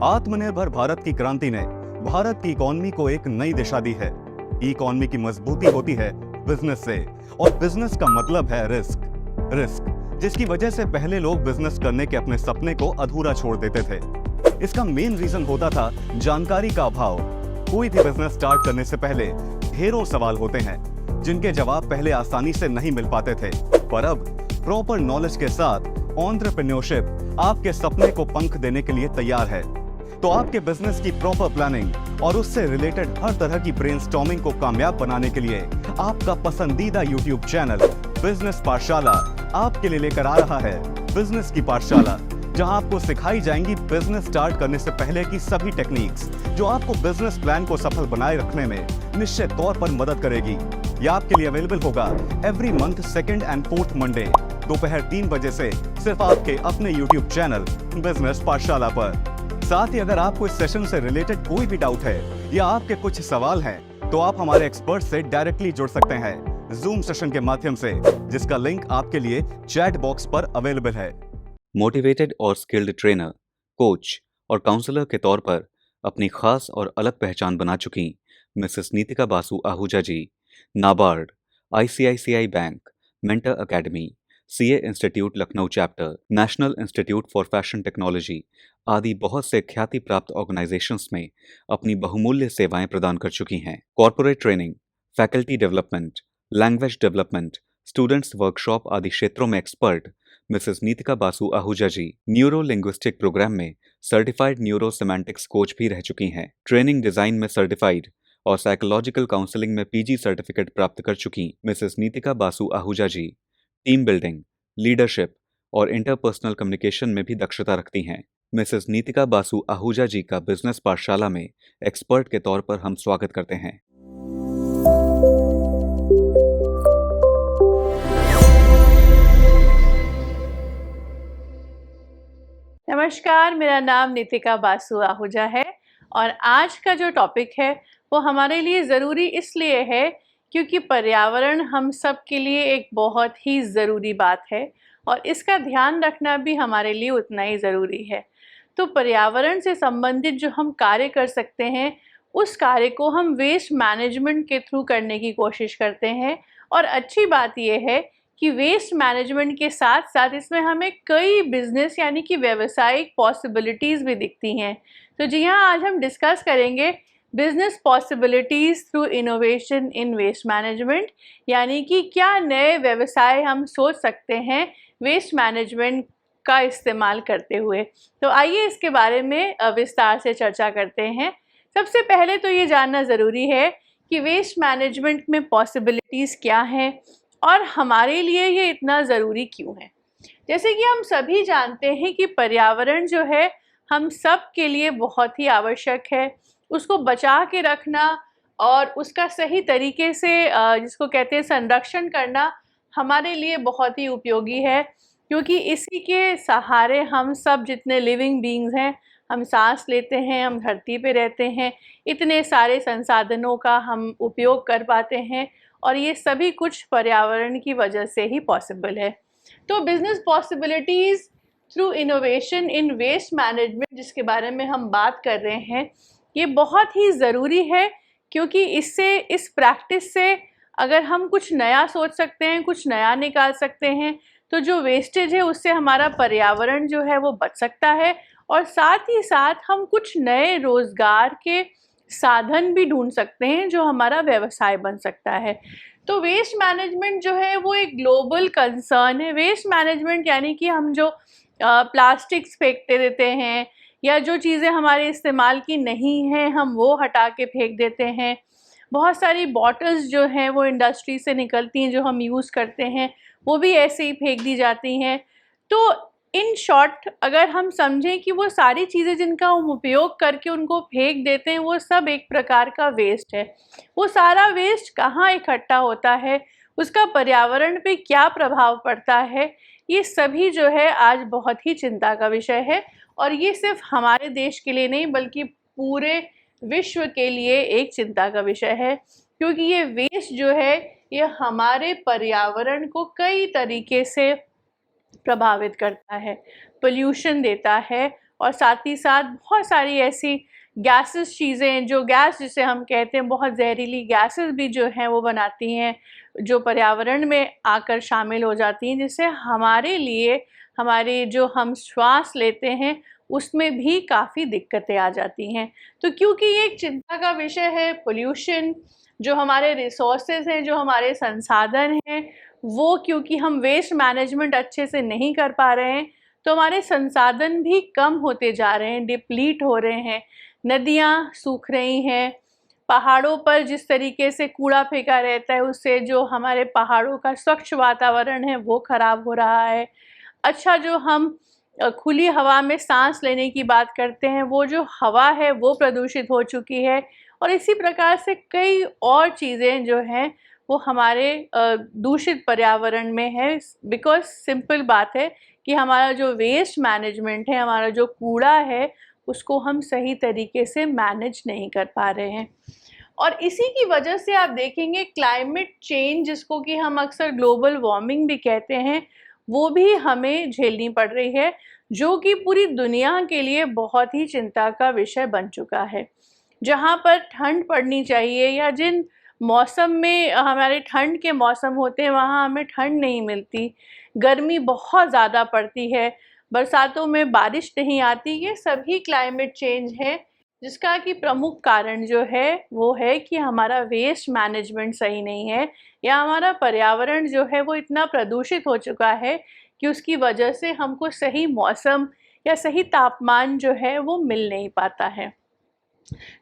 आत्मनिर्भर भारत की क्रांति ने भारत की इकोनॉमी को एक नई दिशा दी है। इकोनॉमी की मजबूती होती है बिजनेस से, और बिजनेस का मतलब है रिस्क, जिसकी वजह से पहले लोग बिजनेस करने के अपने सपने को अधूरा छोड़ देते थे। इसका मेन रीजन होता था जानकारी का अभाव। कोई भी बिजनेस स्टार्ट करने से पहले ढेरों सवाल होते हैं जिनके जवाब पहले आसानी से नहीं मिल पाते थे, पर अब प्रॉपर नॉलेज के साथ एंटरप्रेन्योरशिप आपके सपने को पंख देने के लिए तैयार है। तो आपके बिजनेस की प्रॉपर प्लानिंग और उससे रिलेटेड हर तरह की ब्रेनस्टॉर्मिंग को कामयाब बनाने के लिए आपका पसंदीदा यूट्यूब चैनल बिजनेस पाठशाला आपके लिए लेकर आ रहा है बिजनेस की पाठशाला, जहां आपको सिखाई जाएंगी बिजनेस स्टार्ट करने से पहले की सभी टेक्निक्स जो आपको बिजनेस प्लान को सफल बनाए रखने में निश्चित तौर पर मदद करेगी। यह आपके लिए अवेलेबल होगा every month 2nd and 4th Monday दोपहर 3 बजे से सिर्फ आपके अपने यूट्यूब चैनल बिजनेस पाठशाला पर। साथ ही अगर आपको इस सेशन से रिलेटेड कोई भी डाउट है या आपके कुछ सवाल हैं, तो आप हमारे एक्सपर्ट से डायरेक्टली जुड़ सकते हैं जूम सेशन के माध्यम से, जिसका लिंक आपके लिए चैट बॉक्स पर अवेलेबल है। मोटिवेटेड और स्किल्ड ट्रेनर, कोच और काउंसलर के तौर पर अपनी खास और अलग पहचान बना चुकी Mrs Nitika Basu Ahuja ji NABARD, ICICI bank, mentor academy, CA institute Lucknow chapter, national institute for fashion technology आदि बहुत से ख्याति प्राप्त ऑर्गेनाइजेशंस में अपनी बहुमूल्य सेवाएं प्रदान कर चुकी हैं। Corporate training, faculty development, language development, students workshop आदि क्षेत्रों में एक्सपर्ट मिसेस नीतिका बासु आहूजा जी न्यूरो लिंग्विस्टिक प्रोग्राम में सर्टिफाइड न्यूरो सेमेंटिक्स कोच भी रह चुकी हैं। ट्रेनिंग डिजाइन में सर्टिफाइड और साइकोलॉजिकल काउंसलिंग में पीजी सर्टिफिकेट प्राप्त कर चुकी मिसेस नीतिका बासु आहूजा जी टीम बिल्डिंग, लीडरशिप और इंटरपर्सनल कम्युनिकेशन में भी दक्षता रखती हैं। मिसेस नीतिका बासु आहूजा जी का बिजनेस पाठशाला में एक्सपर्ट के तौर पर हम स्वागत करते हैं। नमस्कार, मेरा नाम नीतिका बासु आहूजा है और आज का जो टॉपिक है वो हमारे लिए ज़रूरी इसलिए है क्योंकि पर्यावरण हम सब के लिए एक बहुत ही ज़रूरी बात है और इसका ध्यान रखना भी हमारे लिए उतना ही ज़रूरी है। तो पर्यावरण से संबंधित जो हम कार्य कर सकते हैं उस कार्य को हम वेस्ट मैनेजमेंट के थ्रू करने की कोशिश करते हैं, और अच्छी बात यह है कि वेस्ट मैनेजमेंट के साथ साथ इसमें हमें कई बिजनेस यानी कि व्यावसायिक पॉसिबिलिटीज़ भी दिखती हैं। तो जी हाँ, आज हम डिस्कस करेंगे business possibilities through innovation in waste management, यानी कि क्या नए व्यवसाय हम सोच सकते हैं वेस्ट मैनेजमेंट का इस्तेमाल करते हुए। तो आइए इसके बारे में विस्तार से चर्चा करते हैं। सबसे पहले तो ये जानना ज़रूरी है कि वेस्ट मैनेजमेंट में पॉसिबिलिटीज़ क्या हैं और हमारे लिए ये इतना ज़रूरी क्यों है। जैसे कि हम सभी जानते हैं कि पर्यावरण जो है हम सब के लिए बहुत ही आवश्यक है। उसको बचा के रखना और उसका सही तरीके से जिसको कहते हैं संरक्षण करना हमारे लिए बहुत ही उपयोगी है, क्योंकि इसी के सहारे हम सब जितने लिविंग बीइंग्स हैं, हम सांस लेते हैं, हम धरती पे रहते हैं, इतने सारे संसाधनों का हम उपयोग कर पाते हैं और ये सभी कुछ पर्यावरण की वजह से ही पॉसिबल है। तो business possibilities through innovation in waste management जिसके बारे में हम बात कर रहे हैं, ये बहुत ही ज़रूरी है, क्योंकि इससे, इस प्रैक्टिस से अगर हम कुछ नया सोच सकते हैं, कुछ नया निकाल सकते हैं, तो जो वेस्टेज है उससे हमारा पर्यावरण जो है वो बच सकता है, और साथ ही साथ हम कुछ नए रोज़गार के साधन भी ढूंढ सकते हैं जो हमारा व्यवसाय बन सकता है। तो वेस्ट मैनेजमेंट जो है वो एक ग्लोबल कंसर्न है। वेस्ट मैनेजमेंट यानी कि हम जो प्लास्टिक्स फेंकते देते हैं या जो चीज़ें हमारे इस्तेमाल की नहीं हैं हम वो हटा के फेंक देते हैं। बहुत सारी बॉटल्स जो हैं वो इंडस्ट्री से निकलती हैं जो हम यूज़ करते हैं, वो भी ऐसे ही फेंक दी जाती हैं। तो इन शॉर्ट अगर हम समझें कि वो सारी चीज़ें जिनका हम उपयोग करके उनको फेंक देते हैं वो सब एक प्रकार का वेस्ट है। वो सारा वेस्ट कहाँ इकट्ठा होता है, उसका पर्यावरण पे क्या प्रभाव पड़ता है, ये सभी जो है आज बहुत ही चिंता का विषय है। और ये सिर्फ हमारे देश के लिए नहीं बल्कि पूरे विश्व के लिए एक चिंता का विषय है, क्योंकि ये वेस्ट जो है ये हमारे पर्यावरण को कई तरीके से प्रभावित करता है, पोल्यूशन देता है और साथ ही साथ बहुत सारी ऐसी गैसेस चीज़ें, जो गैस जिसे हम कहते हैं, बहुत जहरीली गैसेस भी जो हैं वो बनाती हैं, जो पर्यावरण में आकर शामिल हो जाती हैं, जिससे हमारे लिए हमारी जो हम श्वास लेते हैं उसमें भी काफ़ी दिक्कतें आ जाती हैं। तो क्योंकि ये एक चिंता का विषय है, पोल्यूशन, जो हमारे रिसोर्सेज हैं, जो हमारे संसाधन हैं, वो क्योंकि हम वेस्ट मैनेजमेंट अच्छे से नहीं कर पा रहे हैं, तो हमारे संसाधन भी कम होते जा रहे हैं, डिप्लीट हो रहे हैं। नदियाँ सूख रही हैं, पहाड़ों पर जिस तरीके से कूड़ा फेंका रहता है उससे जो हमारे पहाड़ों का स्वच्छ वातावरण है वो ख़राब हो रहा है। अच्छा, जो हम खुली हवा में सांस लेने की बात करते हैं, वो जो हवा है वो प्रदूषित हो चुकी है। और इसी प्रकार से कई और चीज़ें जो हैं वो हमारे दूषित पर्यावरण में है, बिकॉज सिंपल बात है कि हमारा जो वेस्ट मैनेजमेंट है, हमारा जो कूड़ा है, उसको हम सही तरीके से मैनेज नहीं कर पा रहे हैं। और इसी की वजह से आप देखेंगे क्लाइमेट चेंज, जिसको कि हम अक्सर ग्लोबल वार्मिंग भी कहते हैं, वो भी हमें झेलनी पड़ रही है, जो कि पूरी दुनिया के लिए बहुत ही चिंता का विषय बन चुका है। जहाँ पर ठंड पड़नी चाहिए या जिन मौसम में हमारे ठंड के मौसम होते हैं वहाँ हमें ठंड नहीं मिलती, गर्मी बहुत ज़्यादा पड़ती है, बरसातों में बारिश नहीं आती, ये सभी क्लाइमेट चेंज है, जिसका कि प्रमुख कारण जो है वो है कि हमारा वेस्ट मैनेजमेंट सही नहीं है, या हमारा पर्यावरण जो है वो इतना प्रदूषित हो चुका है कि उसकी वजह से हमको सही मौसम या सही तापमान जो है वो मिल नहीं पाता है।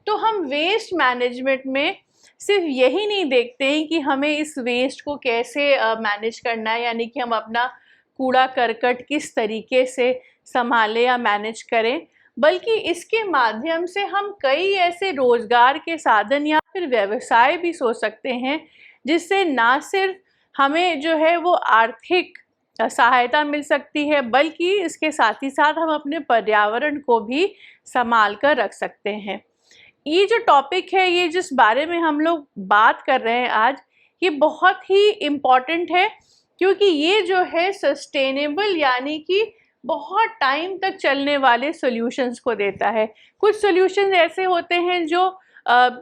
तो हम वेस्ट मैनेजमेंट में सिर्फ यही नहीं देखते हैं कि हमें इस वेस्ट को कैसे मैनेज करना है, यानी कि हम अपना कूड़ा करकट किस तरीके से संभालें या मैनेज करें, बल्कि इसके माध्यम से हम कई ऐसे रोजगार के साधन या फिर व्यवसाय भी सोच सकते हैं, जिससे ना सिर्फ हमें जो है वो आर्थिक सहायता मिल सकती है, बल्कि इसके साथ ही साथ हम अपने पर्यावरण को भी संभाल कर रख सकते हैं। ये जो टॉपिक है, ये जिस बारे में हम लोग बात कर रहे हैं आज, ये बहुत ही इम्पॉर्टेंट है, क्योंकि ये जो है सस्टेनेबल यानी कि बहुत टाइम तक चलने वाले सॉल्यूशंस को देता है। कुछ सॉल्यूशंस ऐसे होते हैं जो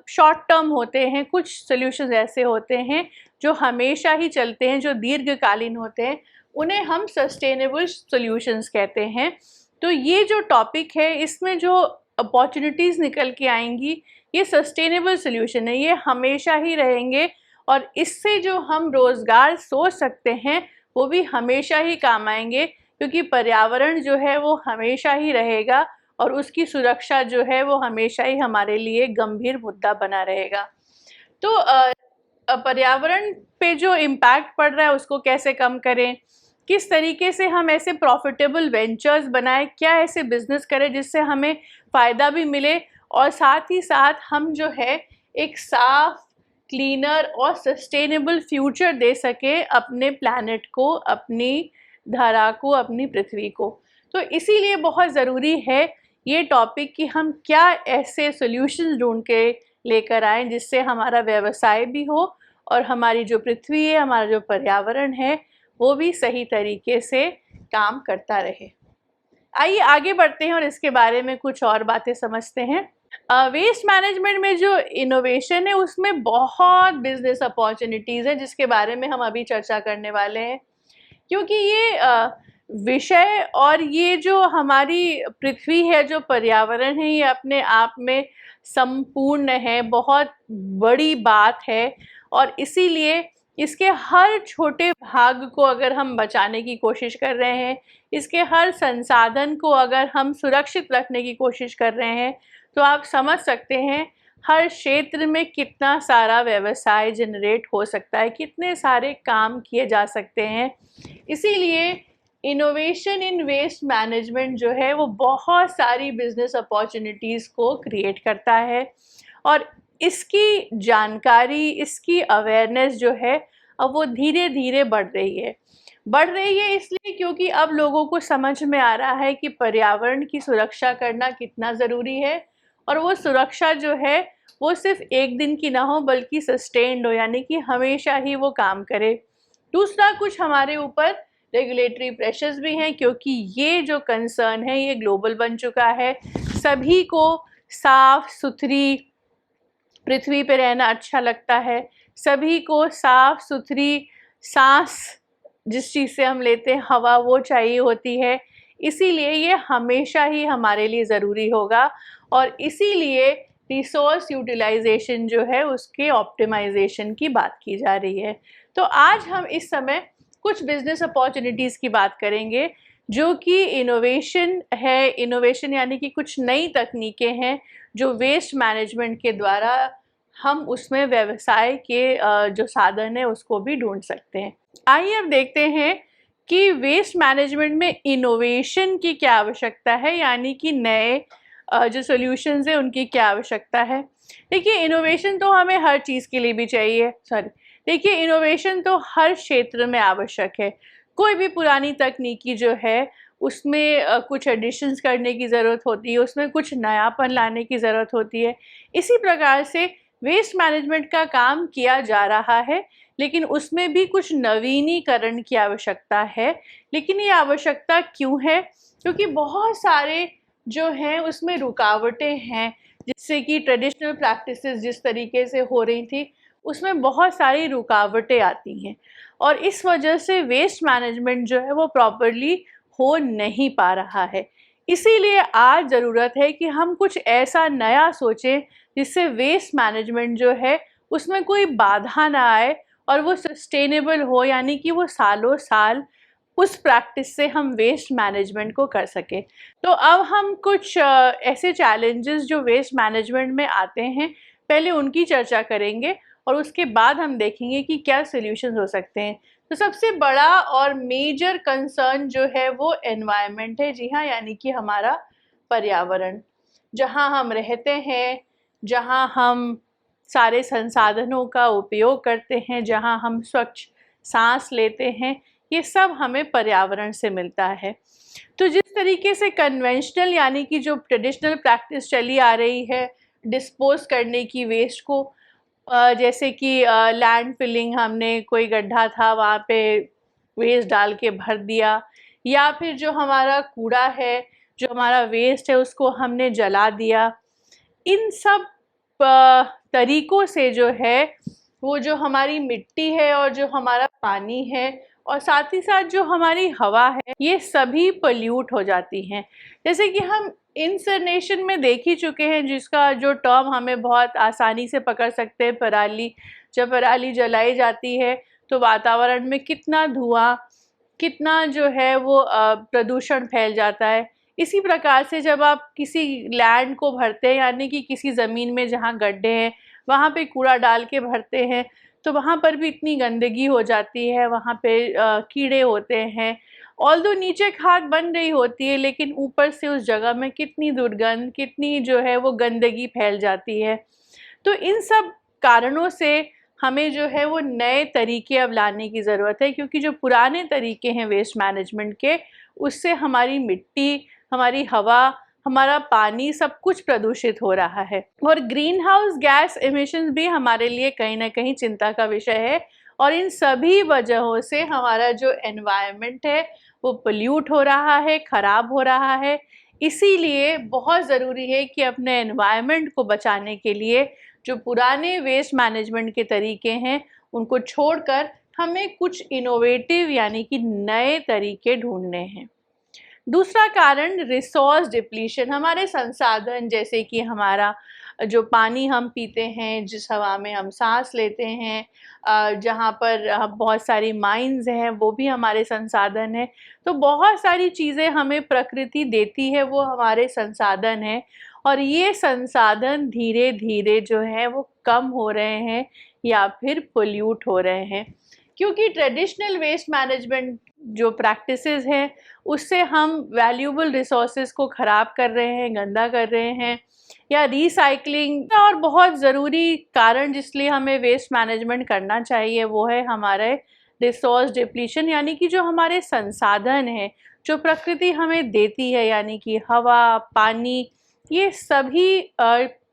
शॉर्ट टर्म होते हैं, कुछ सॉल्यूशंस ऐसे होते हैं जो हमेशा ही चलते हैं, जो दीर्घकालीन होते हैं, उन्हें हम सस्टेनेबल सॉल्यूशंस कहते हैं। तो ये जो टॉपिक है, इसमें जो अपॉर्चुनिटीज़ निकल के आएंगी, ये सस्टेनेबल सॉल्यूशन है, ये हमेशा ही रहेंगे, और इससे जो हम रोज़गार सोच सकते हैं वो भी हमेशा ही काम आएंगे, क्योंकि पर्यावरण जो है वो हमेशा ही रहेगा और उसकी सुरक्षा जो है वो हमेशा ही हमारे लिए गंभीर मुद्दा बना रहेगा। तो पर्यावरण पे जो इम्पैक्ट पड़ रहा है उसको कैसे कम करें, किस तरीके से हम ऐसे प्रॉफिटेबल वेंचर्स बनाएं, क्या ऐसे बिजनेस करें जिससे हमें फ़ायदा भी मिले और साथ ही साथ हम जो है एक साफ, क्लीनर और सस्टेनेबल फ्यूचर दे सके अपने प्लैनेट को, अपनी धरा को, अपनी पृथ्वी को। तो इसीलिए बहुत ज़रूरी है ये टॉपिक कि हम क्या ऐसे सॉल्यूशंस ढूंढ के लेकर आएँ जिससे हमारा व्यवसाय भी हो और हमारी जो पृथ्वी है, हमारा जो पर्यावरण है, वो भी सही तरीके से काम करता रहे। आइए आगे बढ़ते हैं और इसके बारे में कुछ और बातें समझते हैं। वेस्ट मैनेजमेंट में जो इनोवेशन है उसमें बहुत बिजनेस अपॉर्चुनिटीज़ हैं, जिसके बारे में हम अभी चर्चा करने वाले हैं, क्योंकि ये विषय और ये जो हमारी पृथ्वी है, जो पर्यावरण है, ये अपने आप में संपूर्ण है, बहुत बड़ी बात है, और इसीलिए इसके हर छोटे भाग को अगर हम बचाने की कोशिश कर रहे हैं, इसके हर संसाधन को अगर हम सुरक्षित रखने की कोशिश कर रहे हैं, तो आप समझ सकते हैं हर क्षेत्र में कितना सारा व्यवसाय जनरेट हो सकता है, कितने सारे काम किए जा सकते हैं। इसीलिए इनोवेशन इन वेस्ट मैनेजमेंट जो है वो बहुत सारी बिजनेस अपॉर्चुनिटीज़ को क्रिएट करता है, और इसकी जानकारी, इसकी अवेयरनेस जो है अब वो धीरे धीरे बढ़ रही है इसलिए क्योंकि अब लोगों को समझ में आ रहा है कि पर्यावरण की सुरक्षा करना कितना ज़रूरी है, और वो सुरक्षा जो है वो सिर्फ एक दिन की ना हो बल्कि सस्टेन्ड हो, यानी कि हमेशा ही वो काम करे। दूसरा, कुछ हमारे ऊपर रेगुलेटरी प्रेशर्स भी हैं, क्योंकि ये जो कंसर्न है ये ग्लोबल बन चुका है। सभी को साफ सुथरी पृथ्वी पे रहना अच्छा लगता है, सभी को साफ सुथरी सांस, जिस चीज़ से हम लेते हैं हवा, वो चाहिए होती है। इसीलिए ये हमेशा ही हमारे लिए ज़रूरी होगा और इसीलिए रिसोर्स यूटिलाइजेशन जो है उसके ऑप्टिमाइजेशन की बात की जा रही है। तो आज हम इस समय कुछ बिजनेस अपॉर्चुनिटीज़ की बात करेंगे जो कि इनोवेशन है। इनोवेशन यानी कि कुछ नई तकनीकें हैं जो वेस्ट मैनेजमेंट के द्वारा हम उसमें व्यवसाय के जो साधन है उसको भी ढूंढ सकते हैं। आइए अब देखते हैं कि वेस्ट मैनेजमेंट में इनोवेशन की क्या आवश्यकता है, यानी कि नए जो सॉल्यूशंस है उनकी क्या आवश्यकता है। देखिए, इनोवेशन तो हमें हर चीज़ के लिए भी चाहिए, देखिए इनोवेशन तो हर क्षेत्र में आवश्यक है। कोई भी पुरानी तकनीकी जो है उसमें कुछ एडिशंस करने की ज़रूरत होती है, उसमें कुछ नयापन लाने की ज़रूरत होती है। इसी प्रकार से वेस्ट मैनेजमेंट का काम किया जा रहा है, लेकिन उसमें भी कुछ नवीनीकरण की आवश्यकता है। लेकिन ये आवश्यकता क्यों है? क्योंकि बहुत सारे जो हैं उसमें रुकावटें हैं, जिससे कि ट्रेडिशनल प्रैक्टिसेस जिस तरीके से हो रही थी उसमें बहुत सारी रुकावटें आती हैं और इस वजह से वेस्ट मैनेजमेंट जो है वो प्रॉपरली हो नहीं पा रहा है। इसीलिए आज ज़रूरत है कि हम कुछ ऐसा नया सोचें जिससे वेस्ट मैनेजमेंट जो है उसमें कोई बाधा ना आए और वो सस्टेनेबल हो, यानी कि वो सालों साल उस प्रैक्टिस से हम वेस्ट मैनेजमेंट को कर सकें। तो अब हम कुछ ऐसे चैलेंजेस जो वेस्ट मैनेजमेंट में आते हैं पहले उनकी चर्चा करेंगे और उसके बाद हम देखेंगे कि क्या सॉल्यूशंस हो सकते हैं। तो सबसे बड़ा और मेजर कंसर्न जो है वो एनवायरनमेंट है। जी हाँ, यानी कि हमारा पर्यावरण, जहाँ हम रहते हैं, जहाँ हम सारे संसाधनों का उपयोग करते हैं, जहाँ हम स्वच्छ सांस लेते हैं, ये सब हमें पर्यावरण से मिलता है। तो जिस तरीके से कन्वेंशनल यानी कि जो ट्रेडिशनल प्रैक्टिस चली आ रही है डिस्पोज करने की वेस्ट को, जैसे कि लैंड फिलिंग, हमने कोई गड्ढा था वहाँ पे वेस्ट डाल के भर दिया, या फिर जो हमारा कूड़ा है, जो हमारा वेस्ट है उसको हमने जला दिया। इन सब तरीकों से जो है वो जो हमारी मिट्टी है और जो हमारा पानी है और साथ ही साथ जो हमारी हवा है, ये सभी पोल्यूट हो जाती हैं। जैसे कि हम इंसरनेशन में देख ही चुके हैं, जिसका जो टर्म हमें बहुत आसानी से पकड़ सकते हैं, पराली। जब पराली जलाई जाती है तो वातावरण में कितना धुआं, कितना जो है वो प्रदूषण फैल जाता है। इसी प्रकार से जब आप किसी लैंड को भरते हैं, यानी कि किसी ज़मीन में जहाँ गड्ढे हैं वहाँ पे कूड़ा डाल के भरते हैं, तो वहाँ पर भी इतनी गंदगी हो जाती है, वहाँ पे कीड़े होते हैं। ऑल्दो नीचे खाद बन रही होती है, लेकिन ऊपर से उस जगह में कितनी दुर्गंध, कितनी जो है वो गंदगी फैल जाती है। तो इन सब कारणों से हमें जो है वो नए तरीके अब लाने की ज़रूरत है, क्योंकि जो पुराने तरीके हैं वेस्ट मैनेजमेंट के, उससे हमारी मिट्टी, हमारी हवा, हमारा पानी सब कुछ प्रदूषित हो रहा है। और ग्रीन हाउस गैस एमिशंस भी हमारे लिए कहीं ना कहीं चिंता का विषय है और इन सभी वजहों से हमारा जो एनवायरनमेंट है वो पोल्यूट हो रहा है, ख़राब हो रहा है। इसीलिए बहुत ज़रूरी है कि अपने एनवायरनमेंट को बचाने के लिए जो पुराने वेस्ट मैनेजमेंट के तरीके हैं उनको छोड़कर हमें कुछ इनोवेटिव यानी कि नए तरीके ढूंढने हैं। दूसरा कारण रिसोर्स डिप्लीशन, हमारे संसाधन, जैसे कि हमारा जो पानी हम पीते हैं, जिस हवा में हम सांस लेते हैं, जहाँ पर बहुत सारी माइंस हैं, वो भी हमारे संसाधन हैं। तो बहुत सारी चीज़ें हमें प्रकृति देती है, वो हमारे संसाधन हैं और ये संसाधन धीरे धीरे जो है वो कम हो रहे हैं या फिर पोल्यूट हो रहे हैं, क्योंकि ट्रेडिशनल वेस्ट मैनेजमेंट जो प्रैक्टिसेस हैं उससे हम वैल्यूएबल रिसोर्सेज को ख़राब कर रहे हैं, गंदा कर रहे हैं। या रीसाइक्लिंग, और बहुत ज़रूरी कारण जिसलिए हमें वेस्ट मैनेजमेंट करना चाहिए वो है हमारे रिसोर्स डिप्लीशन, यानी कि जो हमारे संसाधन हैं, जो प्रकृति हमें देती है, यानी कि हवा, पानी, ये सभी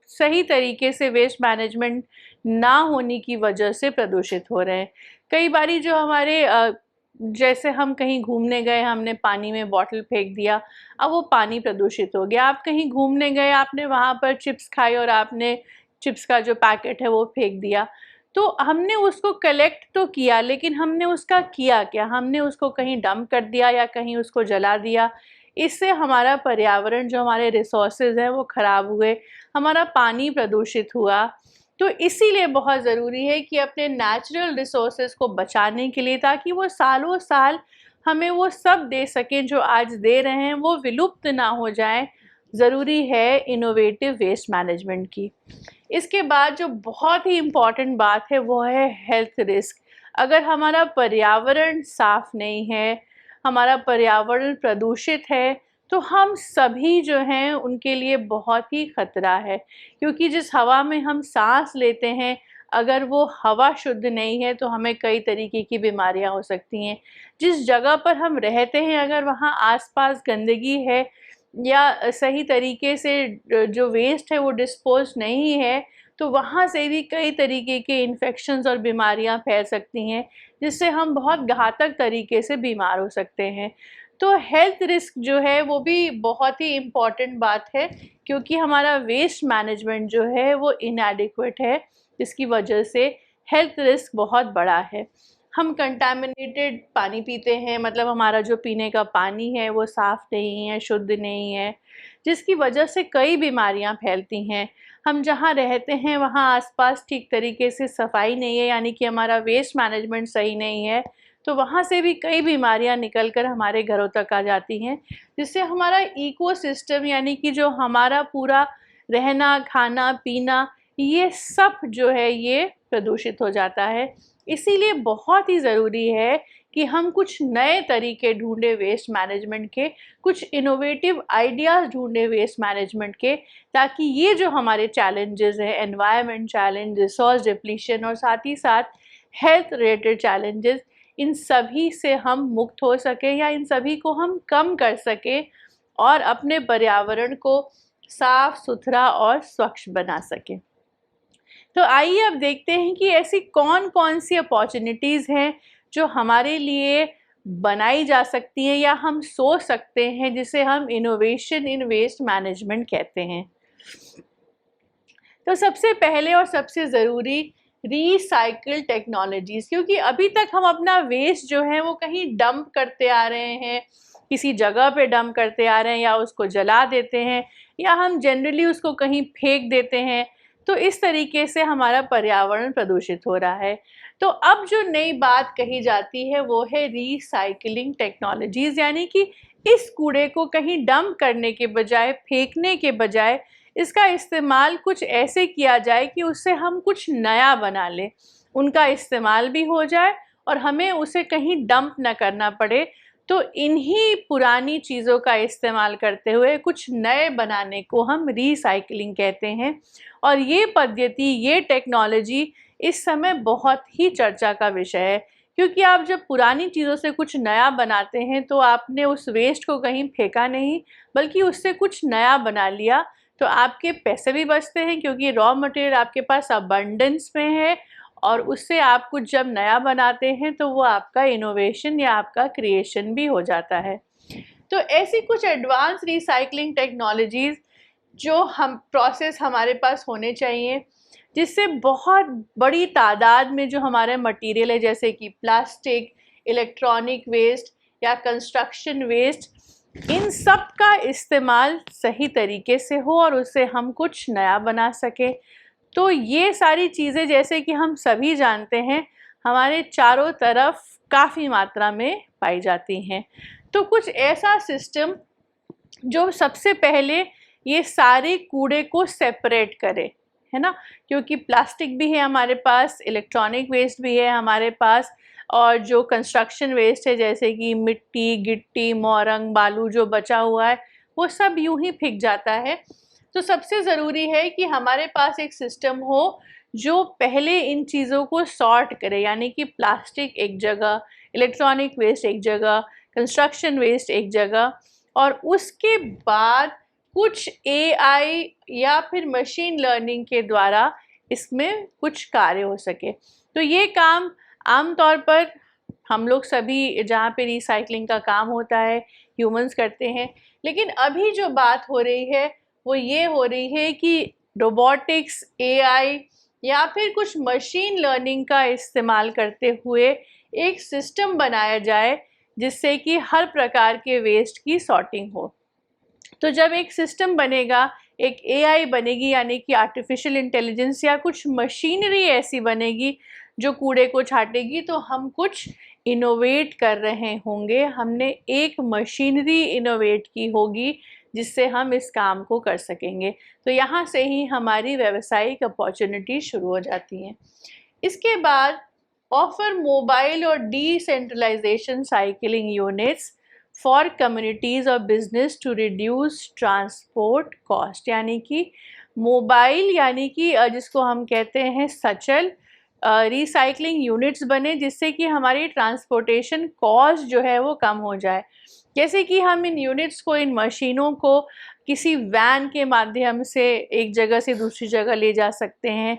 सही तरीके से वेस्ट मैनेजमेंट ना होने की वजह से प्रदूषित हो रहे हैं। कई बारी जो हमारे जैसे हम कहीं घूमने गए, हमने पानी में बॉटल फेंक दिया, अब वो पानी प्रदूषित हो गया। आप कहीं घूमने गए, आपने वहाँ पर चिप्स खाई और आपने चिप्स का जो पैकेट है वो फेंक दिया। तो हमने उसको कलेक्ट तो किया, लेकिन हमने उसका किया क्या? हमने उसको कहीं डंप कर दिया या कहीं उसको जला दिया। इससे हमारा पर्यावरण, जो हमारे रिसोर्सेज हैं वो ख़राब हुए, हमारा पानी प्रदूषित हुआ। तो इसीलिए बहुत ज़रूरी है कि अपने नेचुरल रिसोर्सेज को बचाने के लिए, ताकि वो सालों साल हमें वो सब दे सकें जो आज दे रहे हैं, वो विलुप्त ना हो जाएं, ज़रूरी है इनोवेटिव वेस्ट मैनेजमेंट की। इसके बाद जो बहुत ही इम्पॉर्टेंट बात है वो है हेल्थ रिस्क। अगर हमारा पर्यावरण साफ नहीं है, हमारा पर्यावरण प्रदूषित है, तो हम सभी जो हैं उनके लिए बहुत ही खतरा है। क्योंकि जिस हवा में हम सांस लेते हैं, अगर वो हवा शुद्ध नहीं है तो हमें कई तरीके की बीमारियां हो सकती हैं। जिस जगह पर हम रहते हैं, अगर वहाँ आसपास गंदगी है या सही तरीके से जो वेस्ट है वो डिस्पोज नहीं है, तो वहाँ से भी कई तरीके के इन्फेक्शंस और बीमारियां फैल सकती हैं, जिससे हम बहुत घातक तरीके से बीमार हो सकते हैं। तो हेल्थ रिस्क जो है वो भी बहुत ही इम्पॉर्टेंट बात है, क्योंकि हमारा वेस्ट मैनेजमेंट जो है वो इनएडिक्वेट है, जिसकी वजह से हेल्थ रिस्क बहुत बड़ा है। हम कंटामिनेटेड पानी पीते हैं, मतलब हमारा जो पीने का पानी है वो साफ़ नहीं है, शुद्ध नहीं है, जिसकी वजह से कई बीमारियां फैलती हैं। हम जहाँ रहते हैं वहाँ आसपास ठीक तरीके से सफाई नहीं है, यानी कि हमारा वेस्ट मैनेजमेंट सही नहीं है, तो वहाँ से भी कई बीमारियां निकल कर हमारे घरों तक आ जाती हैं, जिससे हमारा इकोसिस्टम, यानी कि जो हमारा पूरा रहना, खाना, पीना, ये सब जो है ये प्रदूषित हो जाता है। इसीलिए बहुत ही ज़रूरी है कि हम कुछ नए तरीके ढूंढें वेस्ट मैनेजमेंट के, कुछ इनोवेटिव आइडियाज़ ढूंढें वेस्ट मैनेजमेंट के, ताकि ये जो हमारे चैलेंजेस हैं, एनवायरनमेंट चैलेंज, रिसोर्स डिप्लीशन और साथ ही साथ हेल्थ रिलेटेड चैलेंजेस, इन सभी से हम मुक्त हो सकें या इन सभी को हम कम कर सकें और अपने पर्यावरण को साफ सुथरा और स्वच्छ बना सकें। तो आइए अब देखते हैं कि ऐसी कौन कौन सी अपॉर्चुनिटीज़ हैं जो हमारे लिए बनाई जा सकती हैं या हम सोच सकते हैं, जिसे हम इनोवेशन इन वेस्ट मैनेजमेंट कहते हैं। तो सबसे पहले और सबसे ज़रूरी रीसाइकिल टेक्नोलॉजीज़, क्योंकि अभी तक हम अपना वेस्ट जो है वो कहीं डंप करते आ रहे हैं, किसी जगह पे डंप करते आ रहे हैं, या उसको जला देते हैं, या हम जनरली उसको कहीं फेंक देते हैं। तो इस तरीके से हमारा पर्यावरण प्रदूषित हो रहा है। तो अब जो नई बात कही जाती है वो है रीसाइक्लिंग टेक्नोलॉजीज़, यानी कि इस कूड़े को कहीं डंप करने के बजाय, फेंकने के बजाय, इसका इस्तेमाल कुछ ऐसे किया जाए कि उससे हम कुछ नया बना लें, उनका इस्तेमाल भी हो जाए और हमें उसे कहीं डंप न करना पड़े। तो इन्हीं पुरानी चीज़ों का इस्तेमाल करते हुए कुछ नए बनाने को हम रीसाइक्लिंग कहते हैं। और ये पद्धति, ये टेक्नोलॉजी इस समय बहुत ही चर्चा का विषय है, क्योंकि आप जब पुरानी चीज़ों से कुछ नया बनाते हैं तो आपने उस वेस्ट को कहीं फेंका नहीं, बल्कि उससे कुछ नया बना लिया। तो आपके पैसे भी बचते हैं, क्योंकि रॉ मटेरियल आपके पास अबंडेंस में है, और उससे आप कुछ जब नया बनाते हैं तो वो आपका इनोवेशन या आपका क्रिएशन भी हो जाता है। तो ऐसी कुछ एडवांस रिसाइकलिंग टेक्नोलॉजीज़ जो हम प्रोसेस हमारे पास होने चाहिए, जिससे बहुत बड़ी तादाद में जो हमारे मटेरियल है, जैसे कि प्लास्टिक, इलेक्ट्रॉनिक वेस्ट या कंस्ट्रक्शन वेस्ट, इन सब का इस्तेमाल सही तरीके से हो और उससे हम कुछ नया बना सकें। तो ये सारी चीज़ें, जैसे कि हम सभी जानते हैं, हमारे चारों तरफ काफ़ी मात्रा में पाई जाती हैं। तो कुछ ऐसा सिस्टम जो सबसे पहले ये सारे कूड़े को सेपरेट करे, है ना, क्योंकि प्लास्टिक भी है हमारे पास, इलेक्ट्रॉनिक वेस्ट भी है हमारे पास, और जो कंस्ट्रक्शन वेस्ट है, जैसे कि मिट्टी, गिट्टी, मोरंग, बालू जो बचा हुआ है, वो सब यूं ही फेंक जाता है। तो सबसे ज़रूरी है कि हमारे पास एक सिस्टम हो जो पहले इन चीज़ों को सॉर्ट करे, यानी कि प्लास्टिक एक जगह, इलेक्ट्रॉनिक वेस्ट एक जगह, कंस्ट्रक्शन वेस्ट एक जगह, और उसके बाद कुछ AI या फिर मशीन लर्निंग के द्वारा इसमें कुछ कार्य हो सके। तो ये काम आमतौर पर हम लोग सभी जहाँ पे रिसाइकलिंग का काम होता है ह्यूमंस करते हैं। लेकिन अभी जो बात हो रही है वो ये हो रही है कि रोबोटिक्स, एआई या फिर कुछ मशीन लर्निंग का इस्तेमाल करते हुए एक सिस्टम बनाया जाए जिससे कि हर प्रकार के वेस्ट की सॉर्टिंग हो। तो जब एक सिस्टम बनेगा, एक एआई बनेगी, यानी कि आर्टिफिशियल इंटेलिजेंस, या कुछ मशीनरी ऐसी बनेगी जो कूड़े को छाटेगी, तो हम कुछ इनोवेट कर रहे होंगे। हमने एक मशीनरी इनोवेट की होगी जिससे हम इस काम को कर सकेंगे। तो यहाँ से ही हमारी व्यावसायिक अपॉर्चुनिटी शुरू हो जाती हैं। इसके बाद ऑफर मोबाइल और decentralisation cycling units for communities और business to reduce transport cost, यानी कि मोबाइल, यानी कि जिसको हम कहते हैं सचल रिसाइकलिंग यूनिट्स बने, जिससे कि हमारी ट्रांसपोर्टेशन कॉस्ट जो है वो कम हो जाए। जैसे कि हम इन यूनिट्स को, इन मशीनों को किसी वैन के माध्यम से एक जगह से दूसरी जगह ले जा सकते हैं।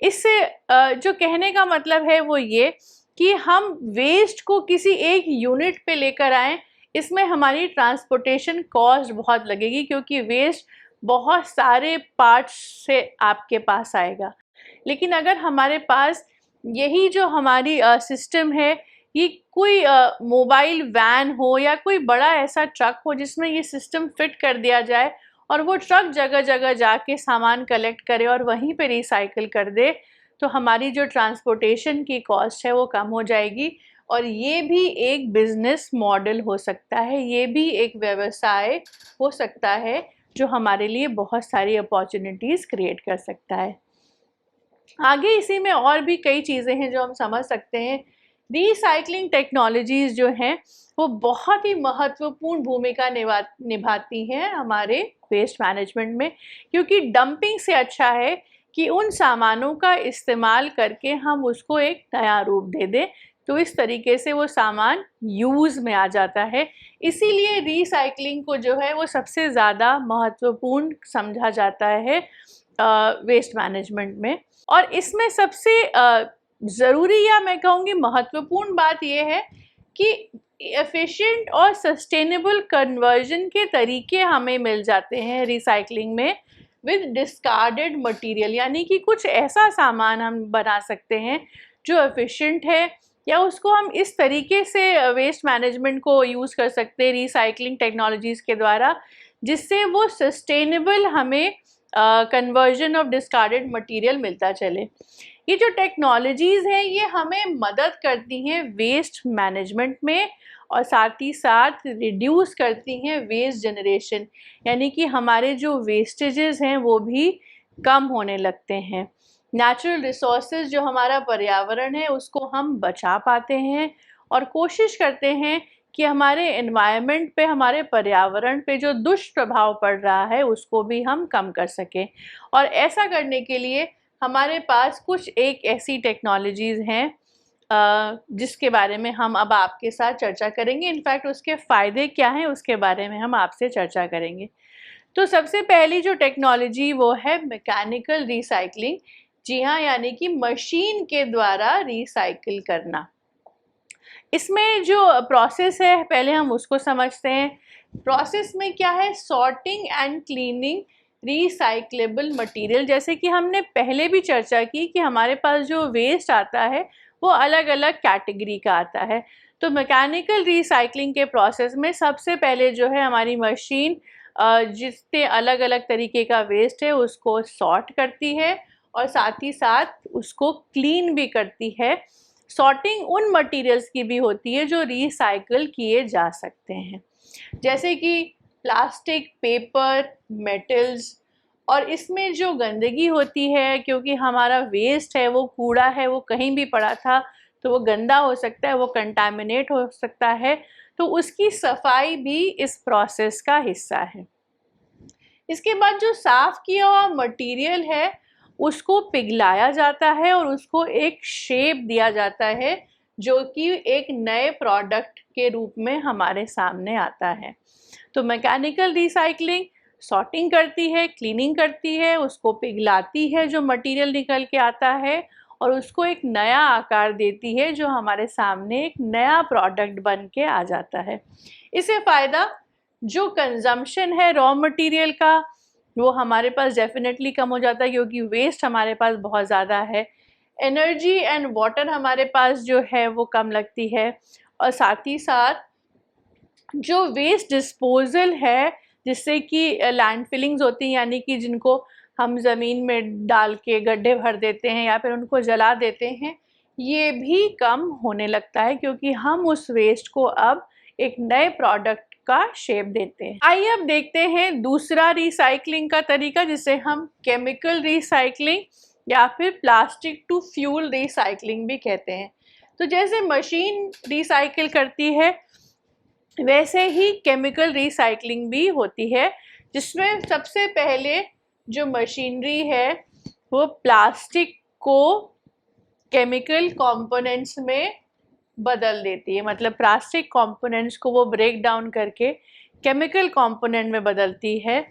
इससे जो कहने का मतलब है वो ये कि हम वेस्ट को किसी एक यूनिट पे लेकर आएँ, इसमें हमारी ट्रांसपोर्टेशन कॉस्ट बहुत लगेगी, क्योंकि वेस्ट बहुत सारे पार्ट्स से आपके पास आएगा। लेकिन अगर हमारे पास यही जो हमारी सिस्टम है, ये कोई मोबाइल वैन हो या कोई बड़ा ऐसा ट्रक हो जिसमें ये सिस्टम फिट कर दिया जाए और वो ट्रक जगह जगह जाके सामान कलेक्ट करे और वहीं पे रिसाइकिल कर दे, तो हमारी जो ट्रांसपोर्टेशन की कॉस्ट है वो कम हो जाएगी। और ये भी एक बिजनेस मॉडल हो सकता है, ये भी एक व्यवसाय हो सकता है जो हमारे लिए बहुत सारी अपॉर्चुनिटीज़ क्रिएट कर सकता है। आगे इसी में और भी कई चीज़ें हैं जो हम समझ सकते हैं। रिसाइकलिंग टेक्नोलॉजीज़ जो हैं वो बहुत ही महत्वपूर्ण भूमिका निभाती हैं हमारे वेस्ट मैनेजमेंट में, क्योंकि डंपिंग से अच्छा है कि उन सामानों का इस्तेमाल करके हम उसको एक नया रूप दे दें, तो इस तरीके से वो सामान यूज़ में आ जाता है। इसीलिए रिसाइकलिंग को जो है वो सबसे ज़्यादा महत्वपूर्ण समझा जाता है वेस्ट मैनेजमेंट में। और इसमें सबसे ज़रूरी या मैं कहूँगी महत्वपूर्ण बात यह है कि एफिशिएंट और सस्टेनेबल कन्वर्जन के तरीके हमें मिल जाते हैं रिसाइकलिंग में विद डिस्कार्डेड मटेरियल, यानी कि कुछ ऐसा सामान हम बना सकते हैं जो एफिशिएंट है, या उसको हम इस तरीके से वेस्ट मैनेजमेंट को यूज़ कर सकते हैं रिसाइकलिंग टेक्नोलॉजीज़ के द्वारा, जिससे वो सस्टेनेबल हमें कन्वर्जन ऑफ डिस्कार्डेड मटेरियल मिलता चले। ये जो टेक्नोलॉजीज़ हैं ये हमें मदद करती हैं वेस्ट मैनेजमेंट में, और साथ ही साथ रिड्यूस करती हैं वेस्ट जनरेशन, यानी कि हमारे जो वेस्टेजेस हैं वो भी कम होने लगते हैं। नेचुरल रिसोर्सेज जो हमारा पर्यावरण है उसको हम बचा पाते हैं और कोशिश करते हैं कि हमारे एनवायरनमेंट पे, हमारे पर्यावरण पे जो दुष्प्रभाव पड़ रहा है उसको भी हम कम कर सकें। और ऐसा करने के लिए हमारे पास कुछ एक ऐसी टेक्नोलॉजीज़ हैं जिसके बारे में हम अब आपके साथ चर्चा करेंगे। इनफैक्ट उसके फ़ायदे क्या हैं उसके बारे में हम आपसे चर्चा करेंगे। तो सबसे पहली जो टेक्नोलॉजी वो है मैकेनिकल रिसाइकलिंग। जी हाँ, यानी कि मशीन के द्वारा रिसाइकिल करना। इसमें जो प्रोसेस है पहले हम उसको समझते हैं। प्रोसेस में क्या है, sorting and cleaning recyclable material. जैसे कि हमने पहले भी चर्चा की कि हमारे पास जो वेस्ट आता है वो अलग अलग कैटेगरी का आता है। तो मैकेनिकल रिसाइकलिंग के प्रोसेस में सबसे पहले जो है हमारी मशीन जितने अलग अलग तरीके का वेस्ट है उसको सॉर्ट करती है और साथ ही साथ उसको क्लीन भी करती है। सॉर्टिंग उन मटेरियल्स की भी होती है जो रिसाइकल किए जा सकते हैं, जैसे कि प्लास्टिक, पेपर, मेटल्स। और इसमें जो गंदगी होती है, क्योंकि हमारा वेस्ट है वो कूड़ा है, वो कहीं भी पड़ा था तो वो गंदा हो सकता है, वो कंटामिनेट हो सकता है, तो उसकी सफाई भी इस प्रोसेस का हिस्सा है। इसके बाद जो साफ़ किया हुआ मटेरियल है उसको पिघलाया जाता है और उसको एक शेप दिया जाता है जो कि एक नए प्रोडक्ट के रूप में हमारे सामने आता है। तो मैकेनिकल रिसाइकलिंग सॉर्टिंग करती है, क्लीनिंग करती है, उसको पिघलाती है जो मटेरियल निकल के आता है, और उसको एक नया आकार देती है, जो हमारे सामने एक नया प्रोडक्ट बन के आ जाता है। इससे फ़ायदा जो कंजम्पशन है रॉ मटेरियल का, वो हमारे पास डेफिनेटली कम हो जाता है, क्योंकि वेस्ट हमारे पास बहुत ज़्यादा है। एनर्जी एंड वाटर हमारे पास जो है वो कम लगती है, और साथ ही साथ जो वेस्ट डिस्पोजल है, जिससे कि लैंड फिलिंग्स होती हैं, यानी कि जिनको हम ज़मीन में डाल के गड्ढे भर देते हैं या फिर उनको जला देते हैं, ये भी कम होने लगता है, क्योंकि हम उस वेस्ट को अब एक नए प्रोडक्ट का शेप देते हैं। आइए अब देखते हैं दूसरा रिसाइकलिंग का तरीका, जिसे हम केमिकल रिसाइकलिंग या फिर प्लास्टिक टू फ्यूल रिसाइकलिंग भी कहते हैं। तो जैसे मशीन रिसाइकिल करती है, वैसे ही केमिकल रिसाइकलिंग भी होती है, जिसमें सबसे पहले जो मशीनरी है वो प्लास्टिक को केमिकल कंपोनेंट्स में बदल देती है। मतलब प्लास्टिक कंपोनेंट्स को वो ब्रेक डाउन करके केमिकल कंपोनेंट में बदलती है,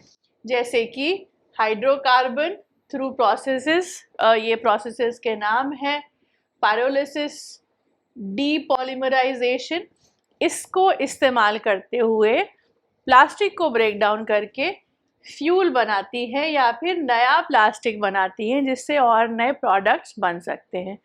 जैसे कि हाइड्रोकार्बन थ्रू प्रोसेसेस, ये प्रोसेसेस के नाम हैं पायरोलिसिस, डीपॉलीमराइजेशन। इसको इस्तेमाल करते हुए प्लास्टिक को ब्रेक डाउन करके फ्यूल बनाती है या फिर नया प्लास्टिक बनाती है, जिससे और नए प्रोडक्ट्स बन सकते हैं।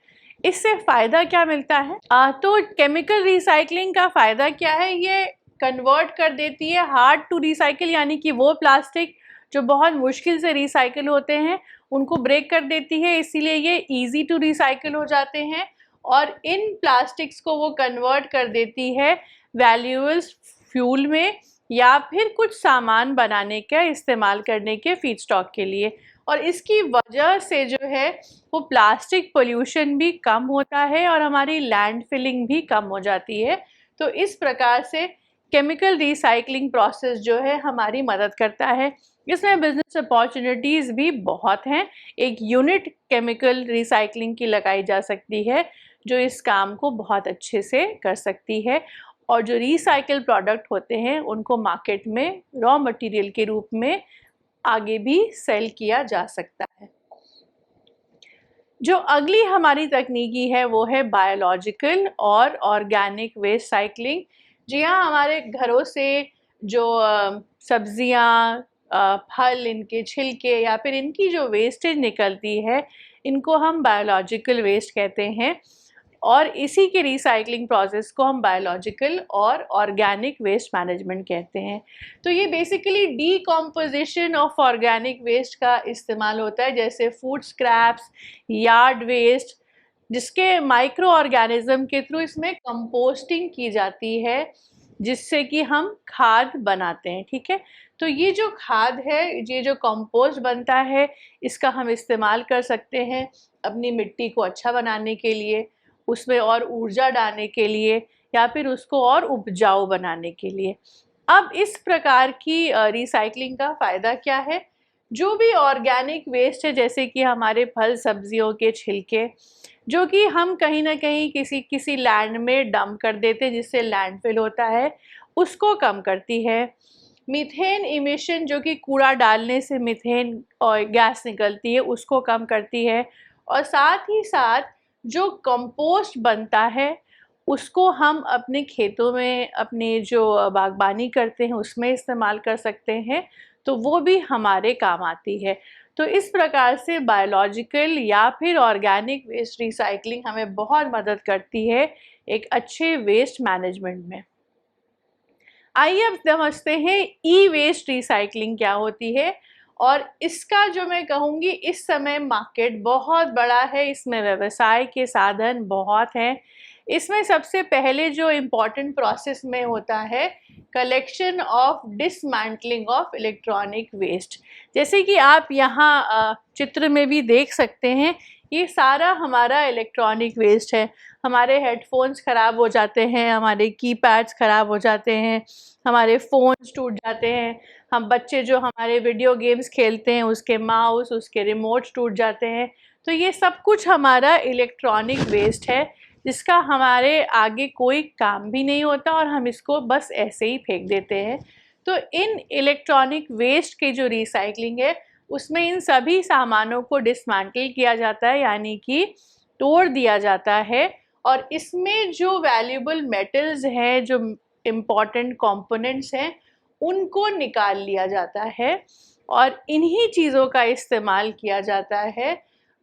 इससे फ़ायदा क्या मिलता है? तो केमिकल रिसाइकलिंग का फ़ायदा क्या है? ये कन्वर्ट कर देती है हार्ड टू रिसाइकिल, यानी कि वो प्लास्टिक जो बहुत मुश्किल से रिसाइकिल होते हैं उनको ब्रेक कर देती है, इसीलिए ये इजी टू रिसाइकिल हो जाते हैं। और इन प्लास्टिक्स को वो कन्वर्ट कर देती है वैल्यूएबल्स फ्यूल में या फिर कुछ सामान बनाने का इस्तेमाल करने के फीडस्टॉक के लिए। और इसकी वजह से जो है वो प्लास्टिक पोल्यूशन भी कम होता है और हमारी लैंड फिलिंग भी कम हो जाती है। तो इस प्रकार से केमिकल रिसाइकलिंग प्रोसेस जो है हमारी मदद करता है। इसमें बिजनेस अपॉर्चुनिटीज़ भी बहुत हैं। एक यूनिट केमिकल रिसाइकलिंग की लगाई जा सकती है, जो इस काम को बहुत अच्छे से कर सकती है, और जो रिसाइकल प्रोडक्ट होते हैं उनको मार्केट में रॉ मटेरियल के रूप में आगे भी सेल किया जा सकता है। जो अगली हमारी तकनीकी है वो है बायोलॉजिकल और ऑर्गेनिक वेस्ट साइक्लिंग। जी हाँ, हमारे घरों से जो सब्जियां, फल, इनके छिलके या फिर इनकी जो वेस्टेज निकलती है, इनको हम बायोलॉजिकल वेस्ट कहते हैं, और इसी के रिसाइकलिंग प्रोसेस को हम बायोलॉजिकल और ऑर्गेनिक वेस्ट मैनेजमेंट कहते हैं। तो ये basically decomposition of organic waste का इस्तेमाल होता है, जैसे फूड स्क्रैप्स, यार्ड वेस्ट, जिसके माइक्रो ऑर्गेनिज्म के थ्रू इसमें कंपोस्टिंग की जाती है, जिससे कि हम खाद बनाते हैं। ठीक है, तो ये जो खाद है, ये जो कंपोस्ट बनता है, इसका हम इस्तेमाल कर सकते हैं अपनी मिट्टी को अच्छा बनाने के लिए, उसमें और ऊर्जा डालने के लिए, या फिर उसको और उपजाऊ बनाने के लिए। अब इस प्रकार की रिसाइकलिंग का फ़ायदा क्या है? जो भी ऑर्गेनिक वेस्ट है, जैसे कि हमारे फल सब्जियों के छिलके, जो कि हम कहीं ना कहीं किसी लैंड में डंप कर देते हैं, जिससे लैंडफिल होता है, उसको कम करती है। मीथेन इमिशन, जो कि कूड़ा डालने से मीथेन और गैस निकलती है, उसको कम करती है। और साथ ही साथ जो कंपोस्ट बनता है, उसको हम अपने खेतों में, अपने जो बागबानी करते हैं उसमें इस्तेमाल कर सकते हैं, तो वो भी हमारे काम आती है। तो इस प्रकार से बायोलॉजिकल या फिर ऑर्गेनिक वेस्ट रिसाइकलिंग हमें बहुत मदद करती है एक अच्छे वेस्ट मैनेजमेंट में। आइए अब समझते हैं ई वेस्ट रिसाइकलिंग क्या होती है, और इसका जो मैं कहूँगी, इस समय मार्केट बहुत बड़ा है, इसमें व्यवसाय के साधन बहुत हैं। इसमें सबसे पहले जो इम्पॉर्टेंट प्रोसेस में होता है, collection of dismantling of electronic waste. जैसे कि आप यहाँ चित्र में भी देख सकते हैं, ये सारा हमारा इलेक्ट्रॉनिक वेस्ट है। हमारे हेडफोन्स ख़राब हो जाते हैं, हमारे कीपैड्स ख़राब हो जाते हैं, हमारे फ़ोन्स टूट जाते हैं, हम बच्चे जो हमारे वीडियो गेम्स खेलते हैं उसके माउस, उसके रिमोट्स टूट जाते हैं। तो ये सब कुछ हमारा इलेक्ट्रॉनिक वेस्ट है, जिसका हमारे आगे कोई काम भी नहीं होता और हम इसको बस ऐसे ही फेंक देते हैं। तो इन इलेक्ट्रॉनिक वेस्ट की जो रिसाइकलिंग है, उसमें इन सभी सामानों को डिसमेंटल किया जाता है, यानी कि तोड़ दिया जाता है और इसमें जो वैल्यूएबल मेटल्स हैं, जो इम्पॉर्टेंट कंपोनेंट्स हैं, उनको निकाल लिया जाता है और इन्हीं चीज़ों का इस्तेमाल किया जाता है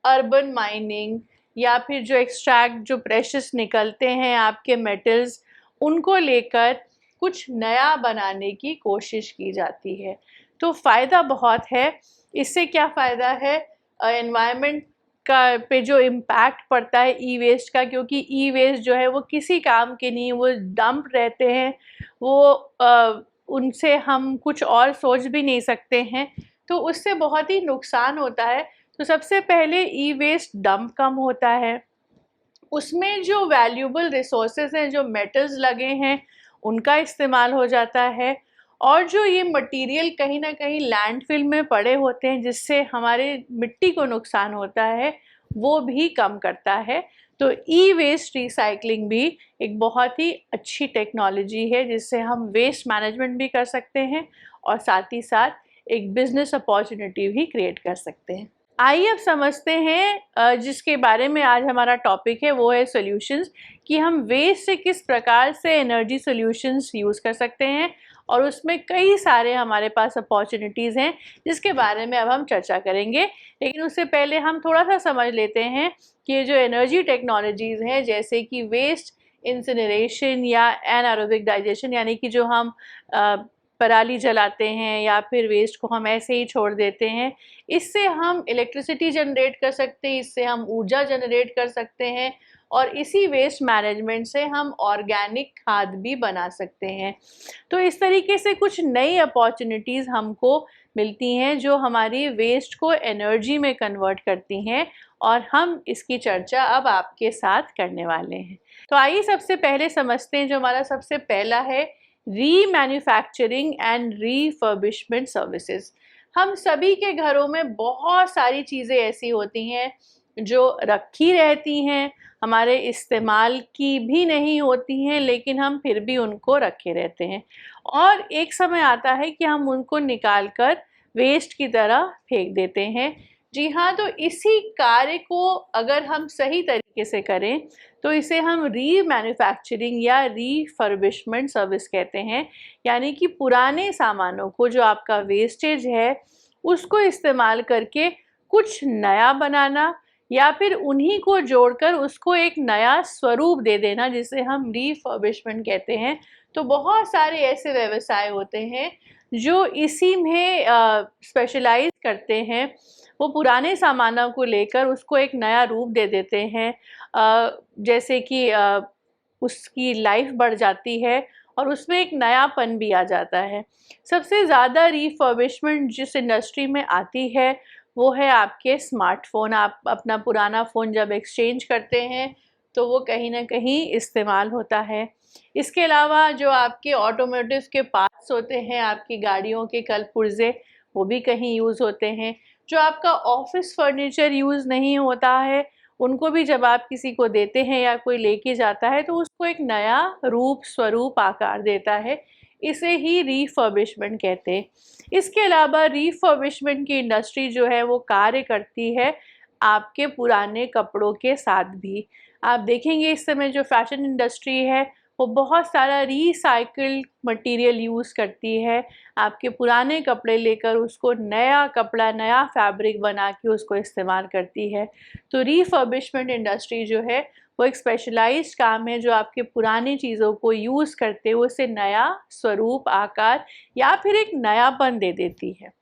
अर्बन माइनिंग या फिर जो एक्सट्रैक्ट जो प्रेशस निकलते हैं आपके मेटल्स, उनको लेकर कुछ नया बनाने की कोशिश की जाती है। तो फ़ायदा बहुत है। इससे क्या फ़ायदा है, एनवायरनमेंट का पे जो इम्पैक्ट पड़ता है ई वेस्ट का, क्योंकि ई वेस्ट जो है वो किसी काम के नहीं, वो डंप रहते हैं, वो उनसे हम कुछ और सोच भी नहीं सकते हैं, तो उससे बहुत ही नुकसान होता है। तो सबसे पहले ई वेस्ट डंप कम होता है, उसमें जो वैल्यूएबल रिसोर्सेज हैं, जो मेटल्स लगे हैं, उनका इस्तेमाल हो जाता है और जो ये मटेरियल कहीं ना कहीं लैंडफिल में पड़े होते हैं जिससे हमारे मिट्टी को नुकसान होता है, वो भी कम करता है। तो ई वेस्ट रिसाइकलिंग भी एक बहुत ही अच्छी टेक्नोलॉजी है जिससे हम वेस्ट मैनेजमेंट भी कर सकते हैं और साथ ही साथ एक बिजनेस अपॉर्चुनिटी भी क्रिएट कर सकते हैं। आइए अब समझते हैं जिसके बारे में आज हमारा टॉपिक है, वो है सॉल्यूशंस, कि हम वेस्ट से किस प्रकार से एनर्जी सॉल्यूशंस यूज़ कर सकते हैं और उसमें कई सारे हमारे पास अपॉर्चुनिटीज़ हैं जिसके बारे में अब हम चर्चा करेंगे। लेकिन उससे पहले हम थोड़ा सा समझ लेते हैं कि ये जो एनर्जी टेक्नोलॉजीज़ हैं, जैसे कि वेस्ट इंसिनरेशन या एनारोबिक डाइजेशन, यानी कि जो हम पराली जलाते हैं या फिर वेस्ट को हम ऐसे ही छोड़ देते हैं, इससे हम इलेक्ट्रिसिटी जनरेट कर सकते हैं, इससे हम ऊर्जा जनरेट कर सकते हैं और इसी वेस्ट मैनेजमेंट से हम ऑर्गेनिक खाद भी बना सकते हैं। तो इस तरीके से कुछ नई अपॉर्चुनिटीज़ हमको मिलती हैं जो हमारी वेस्ट को एनर्जी में कन्वर्ट करती हैं और हम इसकी चर्चा अब आपके साथ करने वाले हैं। तो आइए सबसे पहले समझते हैं जो हमारा सबसे पहला है, रीमैन्युफैक्चरिंग एंड रीफर्बिशमेंट सर्विसेज। हम सभी के घरों में बहुत सारी चीज़ें ऐसी होती हैं जो रखी रहती हैं, हमारे इस्तेमाल की भी नहीं होती हैं, लेकिन हम फिर भी उनको रखे रहते हैं और एक समय आता है कि हम उनको निकाल कर वेस्ट की तरह फेंक देते हैं। जी हाँ, तो इसी कार्य को अगर हम सही तरीके से करें तो इसे हम रीमैन्युफैक्चरिंग या रीफर्बिशमेंट सर्विस कहते हैं, यानी कि पुराने सामानों को, जो आपका वेस्टेज है, उसको इस्तेमाल करके कुछ नया बनाना या फिर उन्हीं को जोड़कर उसको एक नया स्वरूप दे देना, जिसे हम रीफर्बिशमेंट कहते हैं। तो बहुत सारे ऐसे व्यवसाय होते हैं जो इसी में स्पेशलाइज करते हैं। वो पुराने सामानों को लेकर उसको एक नया रूप दे देते हैं, जैसे कि उसकी लाइफ बढ़ जाती है और उसमें एक नयापन भी आ जाता है। सबसे ज़्यादा रीफर्बिशमेंट जिस इंडस्ट्री में आती है वो है आपके स्मार्टफ़ोन। आप अपना पुराना फ़ोन जब एक्सचेंज करते हैं तो वो कहीं ना कहीं इस्तेमाल होता है। इसके अलावा जो आपके ऑटोमोटिव के पार्ट्स होते हैं, आपकी गाड़ियों के कल पुर्जे, वो भी कहीं यूज़ होते हैं। जो आपका ऑफिस फर्नीचर यूज़ नहीं होता है, उनको भी जब आप किसी को देते हैं या कोई लेके जाता है तो उसको एक नया रूप, स्वरूप, आकार देता है। इसे ही रीफर्बिशमेंट कहते हैं। इसके अलावा रीफर्बिशमेंट की इंडस्ट्री जो है वो कार्य करती है आपके पुराने कपड़ों के साथ भी। आप देखेंगे इस समय जो फैशन इंडस्ट्री है वो बहुत सारा रीसाइकिल्ड मटेरियल यूज़ करती है। आपके पुराने कपड़े लेकर उसको नया कपड़ा, नया फैब्रिक बना के उसको इस्तेमाल करती है। तो रीफर्बिशमेंट इंडस्ट्री जो है वो एक स्पेशलाइज्ड काम है जो आपके पुरानी चीज़ों को यूज़ करते हुए उसे नया स्वरूप, आकार या फिर एक नयापन दे देती है।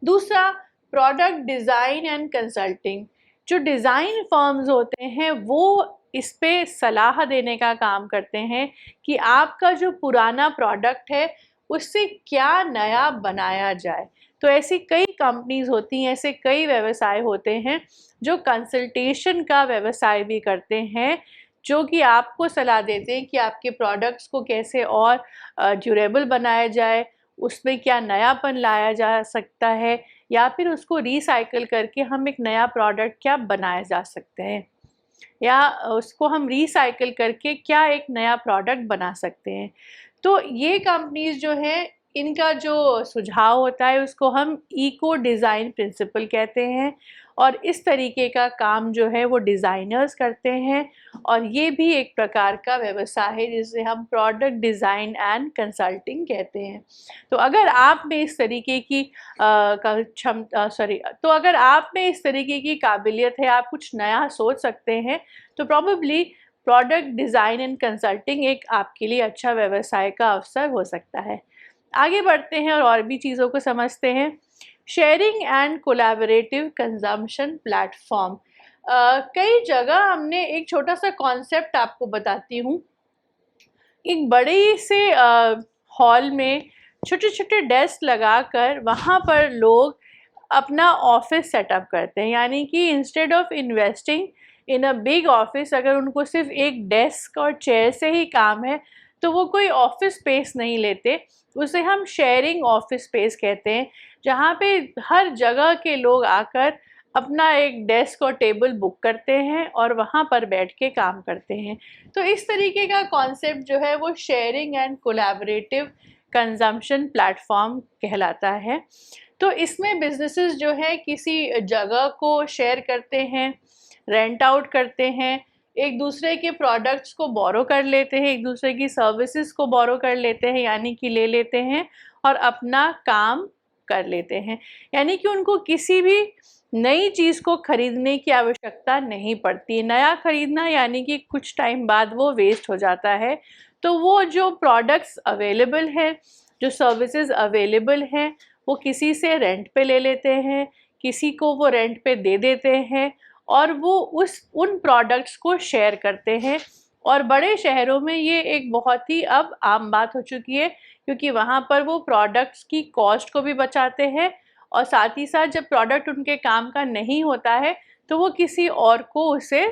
दूसरा, प्रोडक्ट डिज़ाइन एंड कंसल्टिंग। जो डिज़ाइन फर्म्स होते हैं वो इस पे सलाह देने का काम करते हैं कि आपका जो पुराना प्रोडक्ट है उससे क्या नया बनाया जाए। तो ऐसी कई कंपनीज़ होती हैं, ऐसे कई व्यवसाय होते हैं जो कंसल्टेशन का व्यवसाय भी करते हैं, जो कि आपको सलाह देते हैं कि आपके प्रोडक्ट्स को कैसे और ड्यूरेबल बनाया जाए, उसमें क्या नयापन लाया जा सकता है या फिर उसको रिसाइकिल करके हम एक नया प्रोडक्ट क्या बनाया जा सकते हैं, या उसको हम रिसाइकिल करके क्या एक नया प्रोडक्ट बना सकते हैं। तो ये कंपनीज़ जो हैं, इनका जो सुझाव होता है उसको हम इको डिज़ाइन प्रिंसिपल कहते हैं और इस तरीके का काम जो है वो डिज़ाइनर्स करते हैं, और ये भी एक प्रकार का व्यवसाय है जिसे हम प्रोडक्ट डिज़ाइन एंड कंसल्टिंग कहते हैं। तो अगर आप में इस तरीके की तो अगर आप में इस तरीके की काबिलियत है, आप कुछ नया सोच सकते हैं, तो probably product design and consulting एक आपके लिए अच्छा व्यवसाय का अवसर हो सकता है। आगे बढ़ते हैं और भी चीज़ों को समझते हैं। Sharing and collaborative consumption platform. कई जगह हमने एक छोटा सा कॉन्सेप्ट आपको बताती हूँ। एक बड़े से हॉल में छोटे छोटे डेस्क लगाकर वहाँ पर लोग अपना ऑफिस सेटअप करते हैं, यानी कि instead of investing in a big office, अगर उनको सिर्फ एक डेस्क और चेयर से ही काम है तो वो कोई ऑफिस स्पेस नहीं लेते, उसे हम शेयरिंग ऑफिस स्पेस कहते हैं, जहाँ पे हर जगह के लोग आकर अपना एक डेस्क और टेबल बुक करते हैं और वहाँ पर बैठ के काम करते हैं। तो इस तरीके का कॉन्सेप्ट जो है वो sharing and collaborative consumption platform कहलाता है। तो इसमें बिजनेसेस जो है किसी जगह को शेयर करते हैं, रेंट आउट करते हैं, एक दूसरे के प्रोडक्ट्स को बोरो कर लेते हैं, एक दूसरे की सर्विसेज को बोरो कर लेते हैं, यानी कि ले लेते हैं और अपना काम कर लेते हैं। यानी कि उनको किसी भी नई चीज़ को खरीदने की आवश्यकता नहीं पड़ती। नया खरीदना यानी कि कुछ टाइम बाद वो वेस्ट हो जाता है। तो वो जो प्रोडक्ट्स अवेलेबल हैं, जो सर्विसेज अवेलेबल हैं, वो किसी से रेंट पे ले लेते हैं, किसी को वो रेंट पे दे देते हैं और वो उन प्रोडक्ट्स को शेयर करते हैं। और बड़े शहरों में ये एक बहुत ही अब आम बात हो चुकी है, क्योंकि वहाँ पर वो प्रोडक्ट्स की कॉस्ट को भी बचाते हैं और साथ ही साथ जब प्रोडक्ट उनके काम का नहीं होता है तो वो किसी और को उसे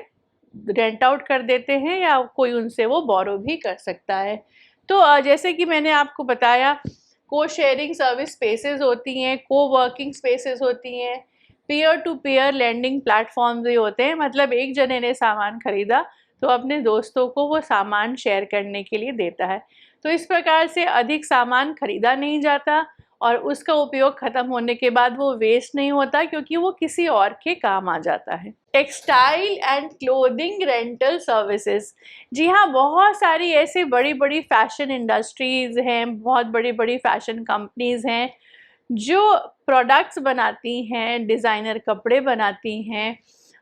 रेंट आउट कर देते हैं या कोई उनसे वो बोरो भी कर सकता है। तो जैसे कि मैंने आपको बताया, को शेयरिंग सर्विस स्पेसेस होती हैं, को वर्किंग स्पेसेस होती हैं, peer to peer lending platforms भी होते हैं। मतलब एक जने ने सामान खरीदा तो अपने दोस्तों को वो सामान शेयर करने के लिए देता है। तो इस प्रकार से अधिक सामान खरीदा नहीं जाता और उसका उपयोग ख़त्म होने के बाद वो वेस्ट नहीं होता, क्योंकि वो किसी और के काम आ जाता है। Textile and clothing rental services. जी हाँ, बहुत सारी ऐसे बड़ी बड़ी फैशन इंडस्ट्रीज़ हैं, बहुत बड़ी बड़ी फैशन कंपनीज़ हैं जो प्रोडक्ट्स बनाती हैं, डिज़ाइनर कपड़े बनाती हैं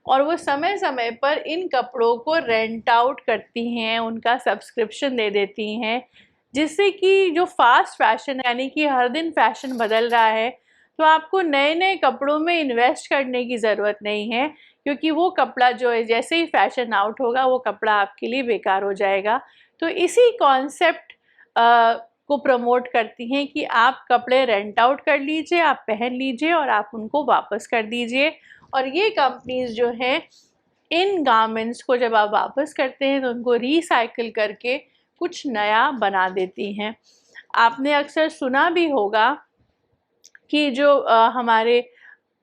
और वो समय समय पर इन कपड़ों को रेंट आउट करती हैं, उनका सब्सक्रिप्शन दे देती हैं, जिससे कि जो फास्ट फैशन यानी कि हर दिन फैशन बदल रहा है, तो आपको नए नए कपड़ों में इन्वेस्ट करने की ज़रूरत नहीं है, क्योंकि वो कपड़ा जो है जैसे ही फैशन आउट होगा वो कपड़ा आपके लिए बेकार हो जाएगा। तो इसी कॉन्सेप्ट को प्रमोट करती हैं कि आप कपड़े रेंट आउट कर लीजिए, आप पहन लीजिए और आप उनको वापस कर दीजिए। और ये कंपनीज जो हैं इन गारमेंट्स को जब आप वापस करते हैं तो उनको रिसाइकिल करके कुछ नया बना देती हैं। आपने अक्सर सुना भी होगा कि जो हमारे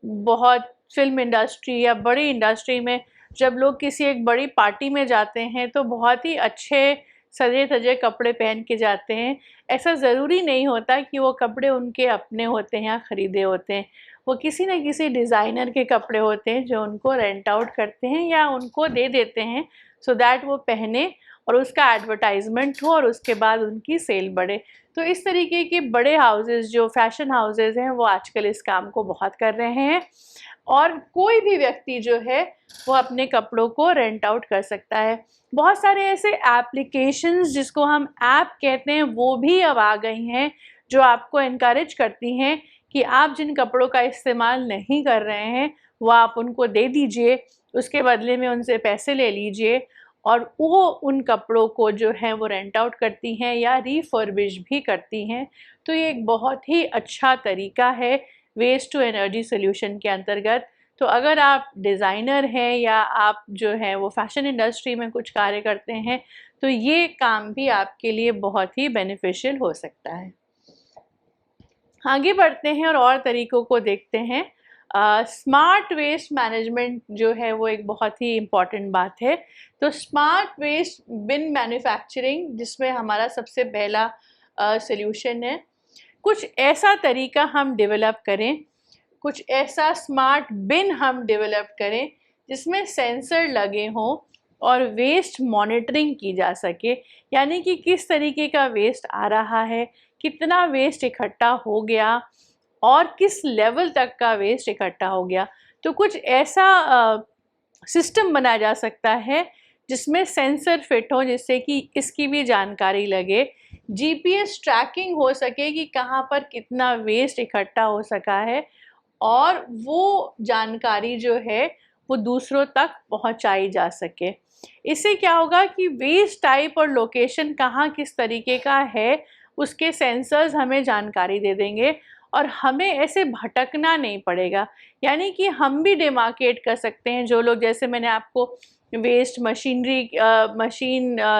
बहुत फिल्म इंडस्ट्री या बड़ी इंडस्ट्री में जब लोग किसी एक बड़ी पार्टी में जाते हैं तो बहुत ही अच्छे सजे धजे कपड़े पहन के जाते हैं। ऐसा ज़रूरी नहीं होता कि वो कपड़े उनके अपने होते हैं या ख़रीदे होते हैं, वो किसी न किसी डिज़ाइनर के कपड़े होते हैं जो उनको रेंट आउट करते हैं या उनको दे देते हैं सो दैट वो पहने और उसका एडवर्टाइजमेंट हो और उसके बाद उनकी सेल बढ़े। तो इस तरीके के बड़े हाउसेस जो फैशन हाउसेस हैं वो आजकल इस काम को बहुत कर रहे हैं और कोई भी व्यक्ति जो है वो अपने कपड़ों को रेंट आउट कर सकता है। बहुत सारे ऐसे एप्लीकेशंस जिसको हम ऐप कहते हैं वो भी अब आ गई हैं जो आपको इनकरेज करती हैं कि आप जिन कपड़ों का इस्तेमाल नहीं कर रहे हैं वो आप उनको दे दीजिए, उसके बदले में उनसे पैसे ले लीजिए और वो उन कपड़ों को जो है वो रेंट आउट करती हैं या रिफर्बिश भी करती हैं। तो ये एक बहुत ही अच्छा तरीका है वेस्ट टू एनर्जी सोल्यूशन के अंतर्गत। तो अगर आप डिज़ाइनर हैं या आप जो है वो फैशन इंडस्ट्री में कुछ कार्य करते हैं तो ये काम भी आपके लिए बहुत ही बेनिफिशियल हो सकता है। आगे बढ़ते हैं और तरीक़ों को देखते हैं। स्मार्ट वेस्ट मैनेजमेंट जो है वो एक बहुत ही इम्पॉर्टेंट बात है। तो स्मार्ट वेस्ट बिन मैन्युफैक्चरिंग जिसमें हमारा सबसे पहला सॉल्यूशन है, कुछ ऐसा तरीका हम डेवलप करें कुछ ऐसा स्मार्ट बिन हम डेवलप करें जिसमें सेंसर लगे हों और वेस्ट मॉनिटरिंग की जा सके, यानी कि किस तरीके का वेस्ट आ रहा है, कितना वेस्ट इकट्ठा हो गया और किस लेवल तक का वेस्ट इकट्ठा हो गया। तो कुछ ऐसा सिस्टम बनाया जा सकता है जिसमें सेंसर फिट हो, जिससे कि इसकी भी जानकारी लगे, जीपीएस ट्रैकिंग हो सके कि कहाँ पर कितना वेस्ट इकट्ठा हो सका है, और वो जानकारी जो है वो दूसरों तक पहुंचाई जा सके। इससे क्या होगा कि वेस्ट टाइप और लोकेशन कहाँ किस तरीके का है उसके सेंसर्स हमें जानकारी दे देंगे और हमें ऐसे भटकना नहीं पड़ेगा। यानी कि हम भी डिमार्केट कर सकते हैं, जो लोग, जैसे मैंने आपको वेस्ट मशीन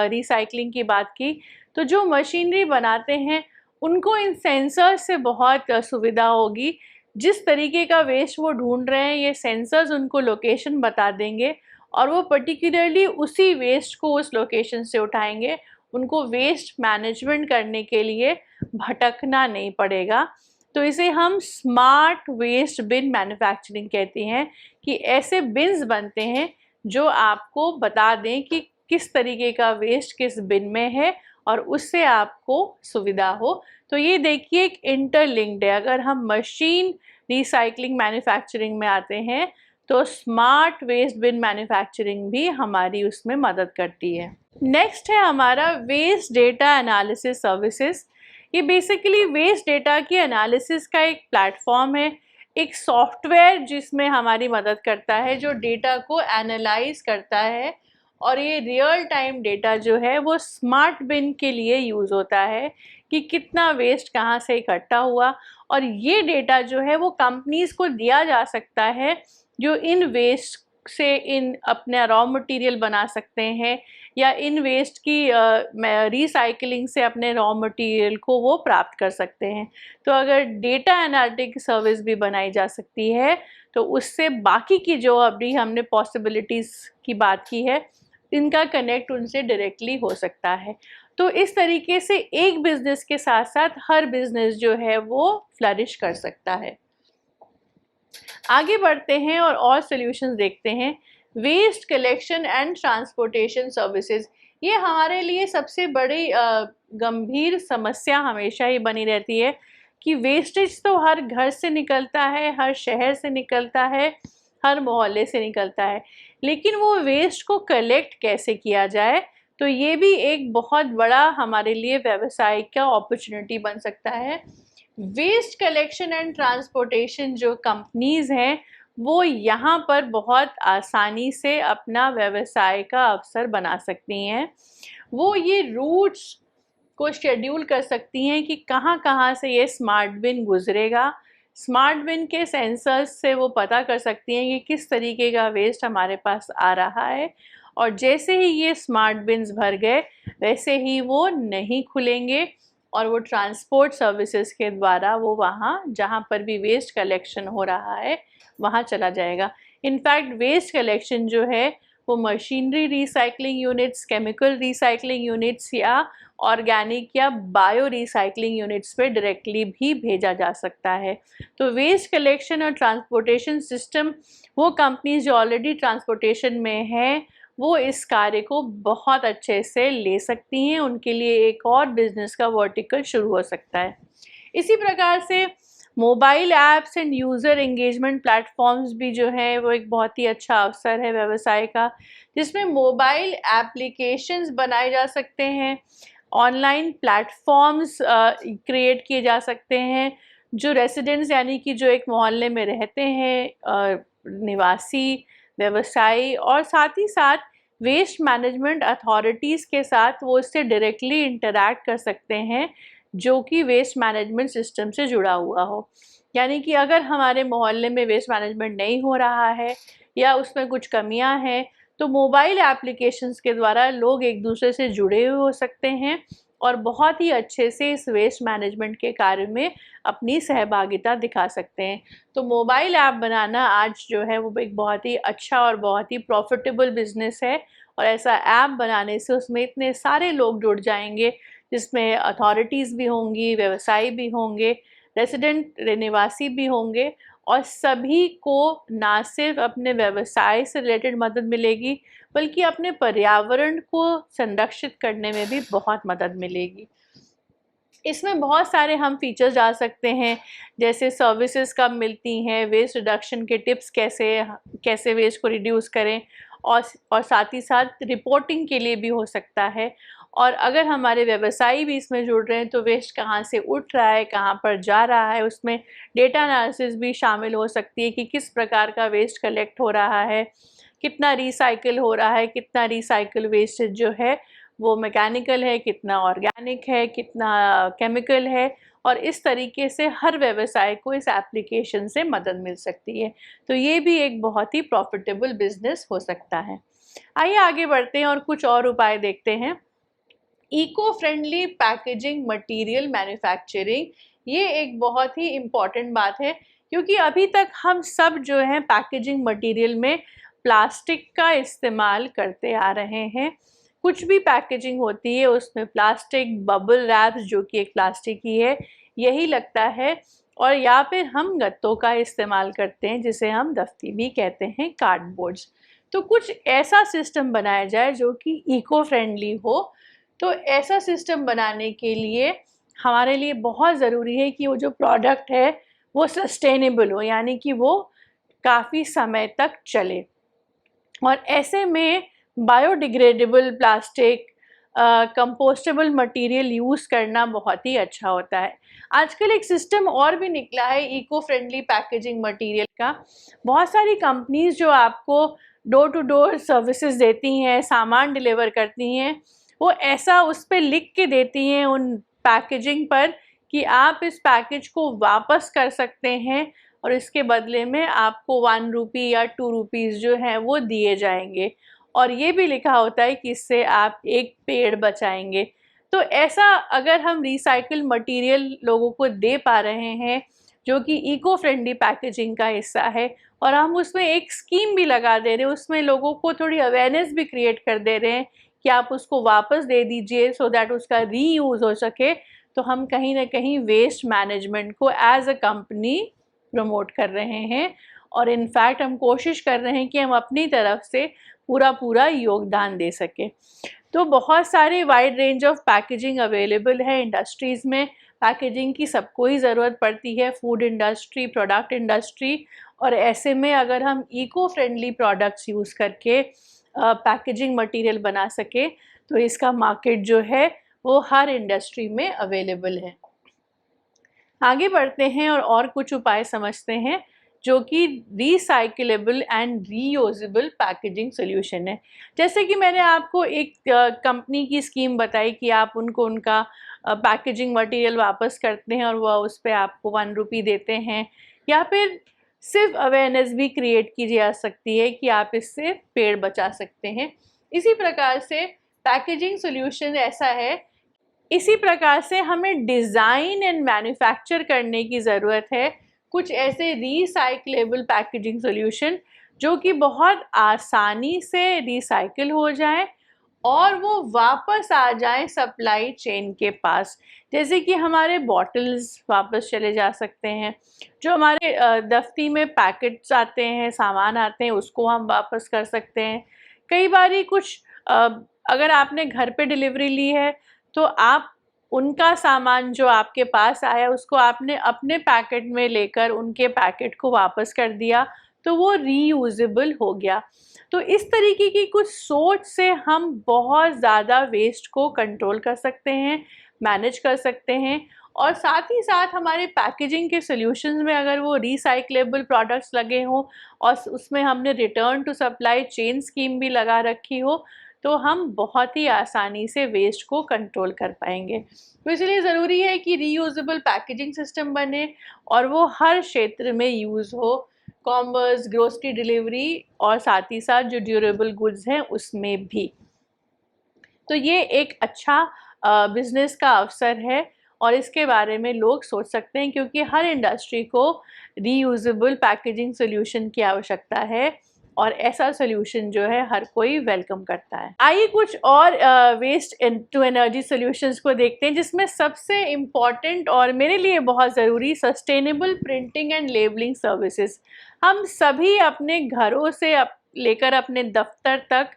रिसाइकलिंग की बात की, तो जो मशीनरी बनाते हैं उनको इन सेंसर्स से बहुत सुविधा होगी। जिस तरीके का वेस्ट वो ढूंढ रहे हैं, ये सेंसर्स उनको लोकेशन बता देंगे और वो पर्टिकुलरली उसी वेस्ट को उस लोकेशन से उठाएंगे। उनको वेस्ट मैनेजमेंट करने के लिए भटकना नहीं पड़ेगा। तो इसे हम स्मार्ट वेस्ट बिन मैन्युफैक्चरिंग कहते हैं, कि ऐसे बिन्स बनते हैं जो आपको बता दें कि किस तरीके का वेस्ट किस बिन में है और उससे आपको सुविधा हो। तो ये देखिए एक इंटरलिंक्ड है। अगर हम मशीन रिसाइकलिंग मैन्युफैक्चरिंग में आते हैं तो स्मार्ट वेस्ट बिन मैन्युफैक्चरिंग भी हमारी उसमें मदद करती है। नेक्स्ट है हमारा वेस्ट डेटा एनालिसिस सर्विसेज। ये बेसिकली वेस्ट डेटा की एनालिसिस का एक प्लेटफॉर्म है, एक सॉफ्टवेयर जिसमें हमारी मदद करता है, जो डेटा को एनालाइज करता है, और ये रियल टाइम डेटा जो है वो स्मार्ट बिन के लिए यूज़ होता है कि कितना वेस्ट कहाँ से इकट्ठा हुआ। और ये डेटा जो है वो कंपनीज़ को दिया जा सकता है, जो इन वेस्ट से इन अपना रॉ मटेरियल बना सकते हैं या इन वेस्ट की रिसाइकलिंग से अपने रॉ मटेरियल को वो प्राप्त कर सकते हैं। तो अगर डेटा एनालिटिक सर्विस भी बनाई जा सकती है तो उससे बाकी की जो अभी हमने पॉसिबिलिटीज़ की बात की है, इनका कनेक्ट उनसे डायरेक्टली हो सकता है। तो इस तरीके से एक बिजनेस के साथ साथ हर बिजनेस जो है वो फ्लरिश कर सकता है। आगे बढ़ते हैं और सॉल्यूशंस देखते हैं। Waste collection and transportation services, ये हमारे लिए सबसे बड़ी गंभीर समस्या हमेशा ही बनी रहती है कि वेस्टेज तो हर घर से निकलता है, हर शहर से निकलता है, हर मोहल्ले से निकलता है, लेकिन वो वेस्ट को कलेक्ट कैसे किया जाए, तो ये भी एक बहुत बड़ा हमारे लिए व्यवसाय का अपॉर्चुनिटी बन सकता है। वेस्ट कलेक्शन एंड ट्रांसपोर्टेशन जो कंपनीज हैं वो यहाँ पर बहुत आसानी से अपना व्यवसाय का अवसर बना सकती हैं। वो ये रूट्स को शेड्यूल कर सकती हैं कि कहाँ कहाँ से ये स्मार्ट बिन गुजरेगा। स्मार्ट बिन के सेंसर्स से वो पता कर सकती हैं कि किस तरीके का वेस्ट हमारे पास आ रहा है, और जैसे ही ये स्मार्ट बिन्स भर गए वैसे ही वो नहीं खुलेंगे और वो ट्रांसपोर्ट सर्विसेज के द्वारा वो वहाँ जहाँ पर भी वेस्ट कलेक्शन हो रहा है वहाँ चला जाएगा। इनफैक्ट वेस्ट कलेक्शन जो है वो machinery recycling units, chemical recycling units या ऑर्गेनिक या बायो रिसाइकलिंग यूनिट्स पे डायरेक्टली भी भेजा जा सकता है। तो वेस्ट कलेक्शन और ट्रांसपोर्टेशन सिस्टम, वो कंपनीज जो ऑलरेडी ट्रांसपोर्टेशन में हैं वो इस कार्य को बहुत अच्छे से ले सकती हैं। उनके लिए एक और बिजनेस का वर्टिकल शुरू हो सकता है। इसी प्रकार से mobile apps end user engagement platforms भी जो है वो एक बहुत ही अच्छा अवसर है व्यवसाय का, जिसमें मोबाइल एप्लीकेशंस बनाए जा सकते हैं, ऑनलाइन प्लेटफॉर्म्स क्रिएट किए जा सकते हैं। जो रेसिडेंट्स यानी कि जो एक मोहल्ले में रहते हैं, निवासी, व्यवसायी और साथ ही साथ वेस्ट मैनेजमेंट अथॉरिटीज़ के साथ वो इससे डायरेक्टली इंटरैक्ट कर सकते हैं, जो कि वेस्ट मैनेजमेंट सिस्टम से जुड़ा हुआ हो। यानी कि अगर हमारे मोहल्ले में वेस्ट मैनेजमेंट नहीं हो रहा है या उसमें कुछ कमियां हैं, तो मोबाइल एप्लीकेशंस के द्वारा लोग एक दूसरे से जुड़े हुए हो सकते हैं और बहुत ही अच्छे से इस वेस्ट मैनेजमेंट के कार्य में अपनी सहभागिता दिखा सकते हैं। तो मोबाइल ऐप बनाना आज जो है वो एक बहुत ही अच्छा और बहुत ही प्रॉफिटेबल बिजनेस है, और ऐसा ऐप बनाने से उसमें इतने सारे लोग जुड़ जाएंगे, जिसमें अथॉरिटीज़ भी होंगी, व्यवसायी भी होंगे, रेसिडेंट निवासी भी होंगे, और सभी को ना सिर्फ अपने व्यवसाय से रिलेटेड मदद मिलेगी बल्कि अपने पर्यावरण को संरक्षित करने में भी बहुत मदद मिलेगी। इसमें बहुत सारे हम फीचर्स डाल सकते हैं, जैसे सर्विसेज कब मिलती हैं, वेस्ट रिडक्शन के टिप्स कैसे वेस्ट को रिड्यूस करें, और साथ ही साथ रिपोर्टिंग के लिए भी हो सकता है। और अगर हमारे व्यवसायी भी इसमें जुड़ रहे हैं तो वेस्ट कहाँ से उठ रहा है, कहाँ पर जा रहा है, उसमें डेटा एनालिसिस भी शामिल हो सकती है कि किस प्रकार का वेस्ट कलेक्ट हो रहा है, कितना रिसाइकिल हो रहा है, कितना रिसाइकिल वेस्ट जो है वो मैकेनिकल है, कितना ऑर्गेनिक है, कितना केमिकल है। और इस तरीके से हर व्यवसाय को इस एप्लीकेशन से मदद मिल सकती है। तो ये भी एक बहुत ही प्रॉफिटेबल बिजनेस हो सकता है। आइए आगे बढ़ते हैं और कुछ और उपाय देखते हैं। Eco friendly packaging material manufacturing, ये एक बहुत ही इम्पॉर्टेंट बात है, क्योंकि अभी तक हम सब जो है पैकेजिंग मटेरियल में प्लास्टिक का इस्तेमाल करते आ रहे हैं। कुछ भी पैकेजिंग होती है उसमें प्लास्टिक, बबल रैप्स जो कि एक प्लास्टिक ही है, यही लगता है। और या फिर हम गत्तों का इस्तेमाल करते हैं जिसे हम दफ्ती भी कहते हैं, कार्डबोर्ड्स। तो कुछ ऐसा सिस्टम बनाया जाए जो कि इको फ्रेंडली हो। तो ऐसा सिस्टम बनाने के लिए हमारे लिए बहुत ज़रूरी है कि वो जो प्रोडक्ट है वो सस्टेनेबल हो, यानी कि वो काफ़ी समय तक चले। और ऐसे में biodegradable plastic, compostable material use करना बहुत ही अच्छा होता है। आजकल एक सिस्टम और भी निकला है इको फ्रेंडली पैकेजिंग मटेरियल का। बहुत सारी कंपनीज़ जो आपको डोर टू डोर सर्विसेज देती हैं, सामान डिलीवर करती हैं, वो ऐसा उस पे लिख के देती हैं उन पैकेजिंग पर कि आप इस पैकेज को वापस कर सकते हैं और इसके बदले में आपको 1 रुपी या 2 रुपीज़ जो हैं वो दिए जाएंगे। और ये भी लिखा होता है कि इससे आप एक पेड़ बचाएंगे। तो ऐसा अगर हम रिसाइकिल मटेरियल लोगों को दे पा रहे हैं जो कि इको फ्रेंडली पैकेजिंग का हिस्सा है, और हम उसमें एक स्कीम भी लगा दे रहे हैं, उसमें लोगों को थोड़ी अवेयरनेस भी क्रिएट कर दे रहे हैं कि आप उसको वापस दे दीजिए सो दैट उसका रीयूज़ हो सके, तो हम कहीं ना कहीं वेस्ट मैनेजमेंट को एज अ कंपनी प्रमोट कर रहे हैं। और इनफैक्ट हम कोशिश कर रहे हैं कि हम अपनी तरफ से पूरा योगदान दे सकें। तो बहुत सारे wide range of packaging available है इंडस्ट्रीज़ में। पैकेजिंग की सबको ही ज़रूरत पड़ती है, फूड इंडस्ट्री, प्रोडक्ट इंडस्ट्री। और ऐसे में अगर हम इको फ्रेंडली प्रोडक्ट्स यूज़ करके पैकेजिंग मटेरियल बना सके तो इसका मार्केट जो है वो हर इंडस्ट्री में अवेलेबल है। आगे बढ़ते हैं और कुछ उपाय समझते हैं जो कि रिसाइकिलेबल एंड रीयूजेबल पैकेजिंग सोल्यूशन है। जैसे कि मैंने आपको एक कंपनी की स्कीम बताई कि आप उनको उनका पैकेजिंग मटेरियल वापस करते हैं और वह उस पर आपको 1 रुपी देते हैं। या फिर सिर्फ अवेयरनेस भी क्रिएट की जा सकती है कि आप इससे पेड़ बचा सकते हैं। इसी प्रकार से पैकेजिंग सोल्यूशन ऐसा है, इसी प्रकार से हमें डिज़ाइन एंड मैन्युफैक्चर करने की ज़रूरत है कुछ ऐसे रिसाइक्लेबल पैकेजिंग सोल्यूशन जो कि बहुत आसानी से रिसाइकिल हो जाएं और वो वापस आ जाएं सप्लाई चेन के पास। जैसे कि हमारे बॉटल्स वापस चले जा सकते हैं, जो हमारे दफ्ती में पैकेट्स आते हैं, सामान आते हैं, उसको हम वापस कर सकते हैं। कई बारी कुछ अगर आपने घर पे डिलीवरी ली है तो आप उनका सामान जो आपके पास आया उसको आपने अपने पैकेट में लेकर उनके पैकेट को वापस कर दिया, तो वो रीयूजेबल हो गया। तो इस तरीके की कुछ सोच से हम बहुत ज़्यादा वेस्ट को कंट्रोल कर सकते हैं, मैनेज कर सकते हैं। और साथ ही साथ हमारे पैकेजिंग के सॉल्यूशंस में अगर वो रिसाइक्लेबल प्रोडक्ट्स लगे हों और उसमें हमने return to supply chain scheme भी लगा रखी हो, तो हम बहुत ही आसानी से वेस्ट को कंट्रोल कर पाएंगे। तो इसलिए ज़रूरी है कि रीयूजेबल पैकेजिंग सिस्टम बने और वो हर क्षेत्र में यूज़ हो, कॉमर्स, ग्रोसरी डिलीवरी और साथ ही साथ जो ड्यूरेबल गुड्स हैं उसमें भी। तो ये एक अच्छा बिज़नेस का अवसर है और इसके बारे में लोग सोच सकते हैं, क्योंकि हर इंडस्ट्री को रीयूजेबल पैकेजिंग सॉल्यूशन की आवश्यकता है। और ऐसा सोल्यूशन जो है हर कोई वेलकम करता है। आइए कुछ और वेस्ट टू एनर्जी सोल्यूशंस को देखते हैं, जिसमें सबसे इम्पॉर्टेंट और मेरे लिए बहुत ज़रूरी sustainable printing and labelling services. हम सभी अपने घरों से लेकर अपने दफ्तर तक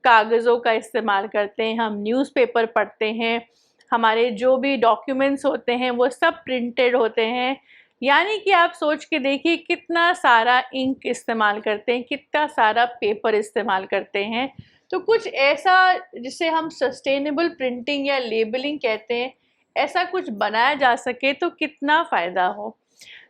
कागज़ों का इस्तेमाल करते हैं, हम न्यूज़पेपर पढ़ते हैं, हमारे जो भी डॉक्यूमेंट्स होते हैं वो सब प्रिंटेड होते हैं। यानी कि आप सोच के देखिए कितना सारा इंक इस्तेमाल करते हैं, कितना सारा पेपर इस्तेमाल करते हैं। तो कुछ ऐसा जिसे हम सस्टेनेबल प्रिंटिंग या लेबलिंग कहते हैं, ऐसा कुछ बनाया जा सके तो कितना फ़ायदा हो।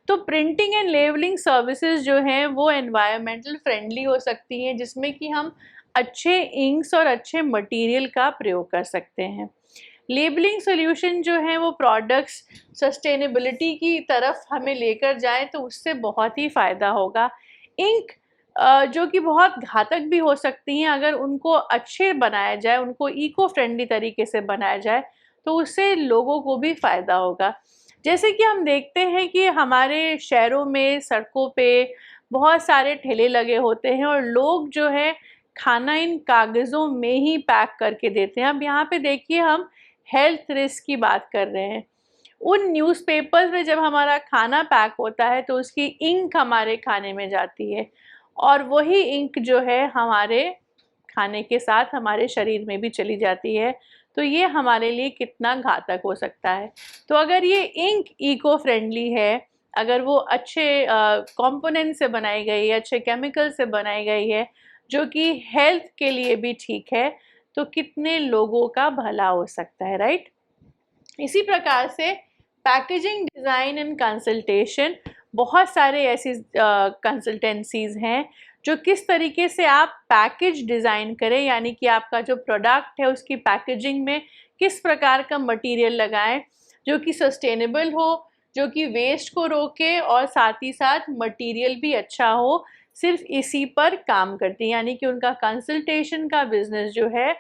तो प्रिंटिंग एंड लेबलिंग सर्विसेज जो हैं वो एनवायरमेंटल फ्रेंडली हो सकती हैं, जिसमें कि हम अच्छे इंक्स और अच्छे मटेरियल का प्रयोग कर सकते हैं। लेबलिंग सॉल्यूशन जो है वो प्रोडक्ट्स सस्टेनेबिलिटी की तरफ हमें लेकर जाए तो उससे बहुत ही फ़ायदा होगा। इंक जो कि बहुत घातक भी हो सकती हैं, अगर उनको अच्छे बनाया जाए, उनको इको फ्रेंडली तरीके से बनाया जाए तो उससे लोगों को भी फ़ायदा होगा। जैसे कि हम देखते हैं कि हमारे शहरों में सड़कों पे बहुत सारे ठेले लगे होते हैं और लोग जो है खाना इन कागज़ों में ही पैक करके देते हैं। अब यहाँ पे देखिए हम हेल्थ रिस्क की बात कर रहे हैं। उन न्यूज़पेपर्स में जब हमारा खाना पैक होता है तो उसकी इंक हमारे खाने में जाती है और वही इंक जो है हमारे खाने के साथ हमारे शरीर में भी चली जाती है। तो ये हमारे लिए कितना घातक हो सकता है। तो अगर ये इंक इको फ्रेंडली है, अगर वो अच्छे कंपोनेंट से बनाई गई है, अच्छे केमिकल से बनाई गई है, जो कि हेल्थ के लिए भी ठीक है, तो कितने लोगों का भला हो सकता है, राइट। इसी प्रकार से पैकेजिंग डिज़ाइन एंड कंसल्टेशन, बहुत सारे ऐसी कंसल्टेंसीज़ हैं जो किस तरीके से आप पैकेज डिज़ाइन करें, यानी कि आपका जो प्रोडक्ट है उसकी पैकेजिंग में किस प्रकार का मटेरियल लगाएं जो कि सस्टेनेबल हो, जो कि वेस्ट को रोके और साथ ही साथ मटेरियल भी अच्छा हो। सिर्फ इसी पर काम करती हैं, यानी कि उनका कंसल्टेशन का बिजनेस जो है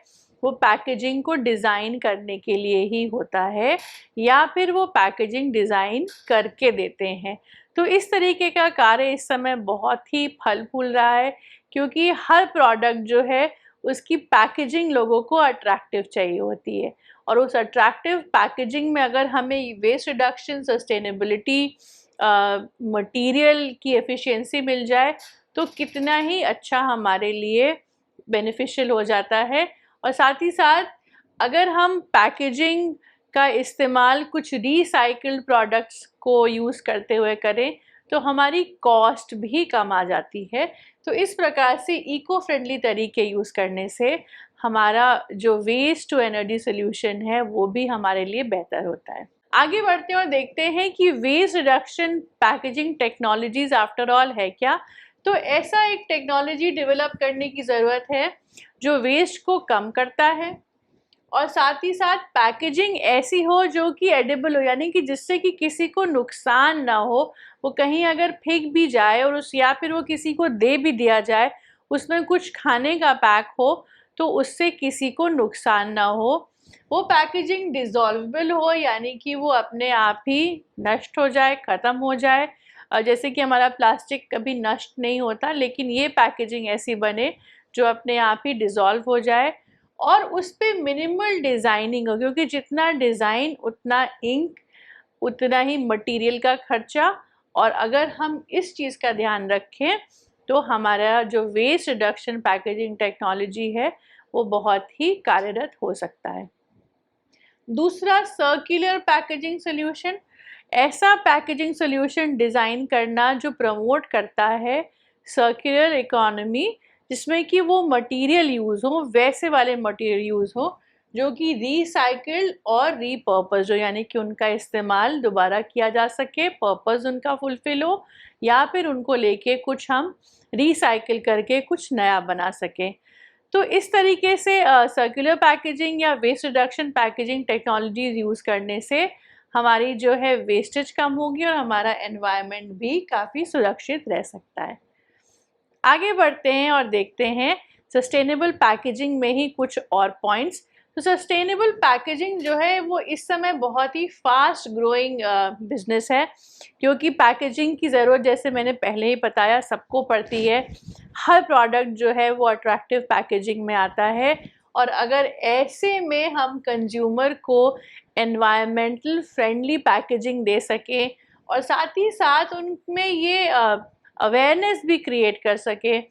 वो पैकेजिंग को डिज़ाइन करने के लिए ही होता है या फिर वो पैकेजिंग डिज़ाइन करके देते हैं। तो इस तरीके का कार्य इस समय बहुत ही फल फूल रहा है, क्योंकि हर प्रोडक्ट जो है उसकी पैकेजिंग लोगों को अट्रैक्टिव चाहिए होती है और उस अट्रैक्टिव पैकेजिंग में अगर हमें वेस्ट रिडक्शन, सस्टेनेबिलिटी, मटेरियल की एफिशिएंसी मिल जाए तो कितना ही अच्छा हमारे लिए बेनिफिशियल हो जाता है। और साथ ही साथ अगर हम पैकेजिंग का इस्तेमाल कुछ रीसाइकिल्ड प्रोडक्ट्स को यूज़ करते हुए करें तो हमारी कॉस्ट भी कम आ जाती है। तो इस प्रकार से इको फ्रेंडली तरीके यूज़ करने से हमारा जो वेस्ट टू एनर्जी सोल्यूशन है वो भी हमारे लिए बेहतर होता है। आगे बढ़ते हैं और देखते हैं कि waste reduction packaging technologies after all है क्या। तो ऐसा एक टेक्नोलॉजी डेवलप करने की ज़रूरत है जो वेस्ट को कम करता है और साथ ही साथ पैकेजिंग ऐसी हो जो कि एडिबल हो, यानी कि जिससे कि किसी को नुकसान ना हो। वो कहीं अगर फेंक भी जाए और उस या फिर वो किसी को दे भी दिया जाए, उसमें कुछ खाने का पैक हो तो उससे किसी को नुकसान ना हो। वो पैकेजिंग डिज़ोल्वेबल हो, यानी कि वो अपने आप ही नष्ट हो जाए, ख़त्म हो जाए। जैसे कि हमारा प्लास्टिक कभी नष्ट नहीं होता, लेकिन ये पैकेजिंग ऐसी बने जो अपने आप ही डिज़ोल्व हो जाए और उस पे मिनिमल डिज़ाइनिंग हो, क्योंकि जितना डिज़ाइन उतना इंक, उतना ही मटेरियल का खर्चा। और अगर हम इस चीज़ का ध्यान रखें तो हमारा जो वेस्ट रिडक्शन पैकेजिंग टेक्नोलॉजी है वो बहुत ही कार्यरत हो सकता है। दूसरा, सर्कुलर पैकेजिंग सोल्यूशन। ऐसा पैकेजिंग सोल्यूशन डिज़ाइन करना जो प्रमोट करता है सर्कुलर इकोनॉमी, जिसमें कि वो मटेरियल यूज़ हो, वैसे वाले मटेरियल यूज़ हो जो कि रीसाइकिल्ड और रीपर्पस हो, यानी कि उनका इस्तेमाल दोबारा किया जा सके, पर्पस उनका फुलफिल हो, या फिर उनको लेके कुछ हम रीसाइकिल करके कुछ नया बना सकें। तो इस तरीके से सर्कुलर पैकेजिंग या waste reduction packaging technologies use करने से हमारी जो है वेस्टेज कम होगी और हमारा एनवायरनमेंट भी काफ़ी सुरक्षित रह सकता है। आगे बढ़ते हैं और देखते हैं सस्टेनेबल पैकेजिंग में ही कुछ और पॉइंट्स तो सस्टेनेबल पैकेजिंग जो है वो इस समय बहुत ही फास्ट ग्रोइंग बिजनेस है, क्योंकि पैकेजिंग की ज़रूरत जैसे मैंने पहले ही बताया सबको पड़ती है। हर प्रोडक्ट जो है वो अट्रैक्टिव पैकेजिंग में आता है, और अगर ऐसे में हम कंज्यूमर को एनवायरमेंटल फ्रेंडली पैकेजिंग दे सकें और साथ ही साथ उनमें ये अवेयरनेस भी क्रिएट कर सकें,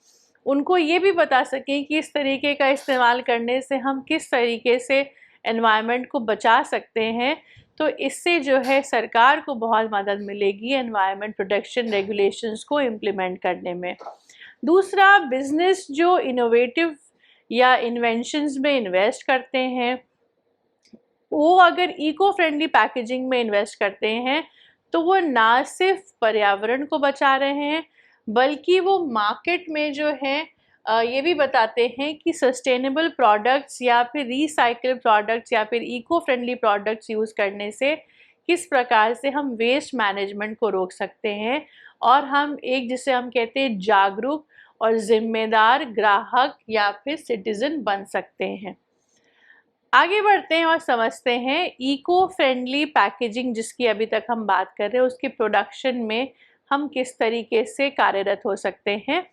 उनको ये भी बता सकें कि इस तरीके का इस्तेमाल करने से हम किस तरीके से एनवायरनमेंट को बचा सकते हैं, तो इससे जो है सरकार को बहुत मदद मिलेगी एनवायरनमेंट प्रोटेक्शन रेगुलेशंस को इम्प्लीमेंट करने में। दूसरा, बिजनेस जो इनोवेटिव या इन्वेंशंस में इन्वेस्ट करते हैं, वो अगर इको फ्रेंडली पैकेजिंग में इन्वेस्ट करते हैं तो वो ना सिर्फ पर्यावरण को बचा रहे हैं, बल्कि वो मार्केट में जो है ये भी बताते हैं कि सस्टेनेबल प्रोडक्ट्स या फिर रिसाइकल प्रोडक्ट्स या फिर इको फ्रेंडली प्रोडक्ट्स यूज़ करने से किस प्रकार से हम वेस्ट मैनेजमेंट को रोक सकते हैं, और हम एक, जिसे हम कहते हैं, जागरूक और जिम्मेदार ग्राहक या फिर सिटीजन बन सकते हैं। आगे बढ़ते हैं और समझते हैं इको फ्रेंडली पैकेजिंग जिसकी अभी तक हम बात कर रहे हैं, उसके प्रोडक्शन में हम किस तरीके से कार्यरत हो सकते हैं।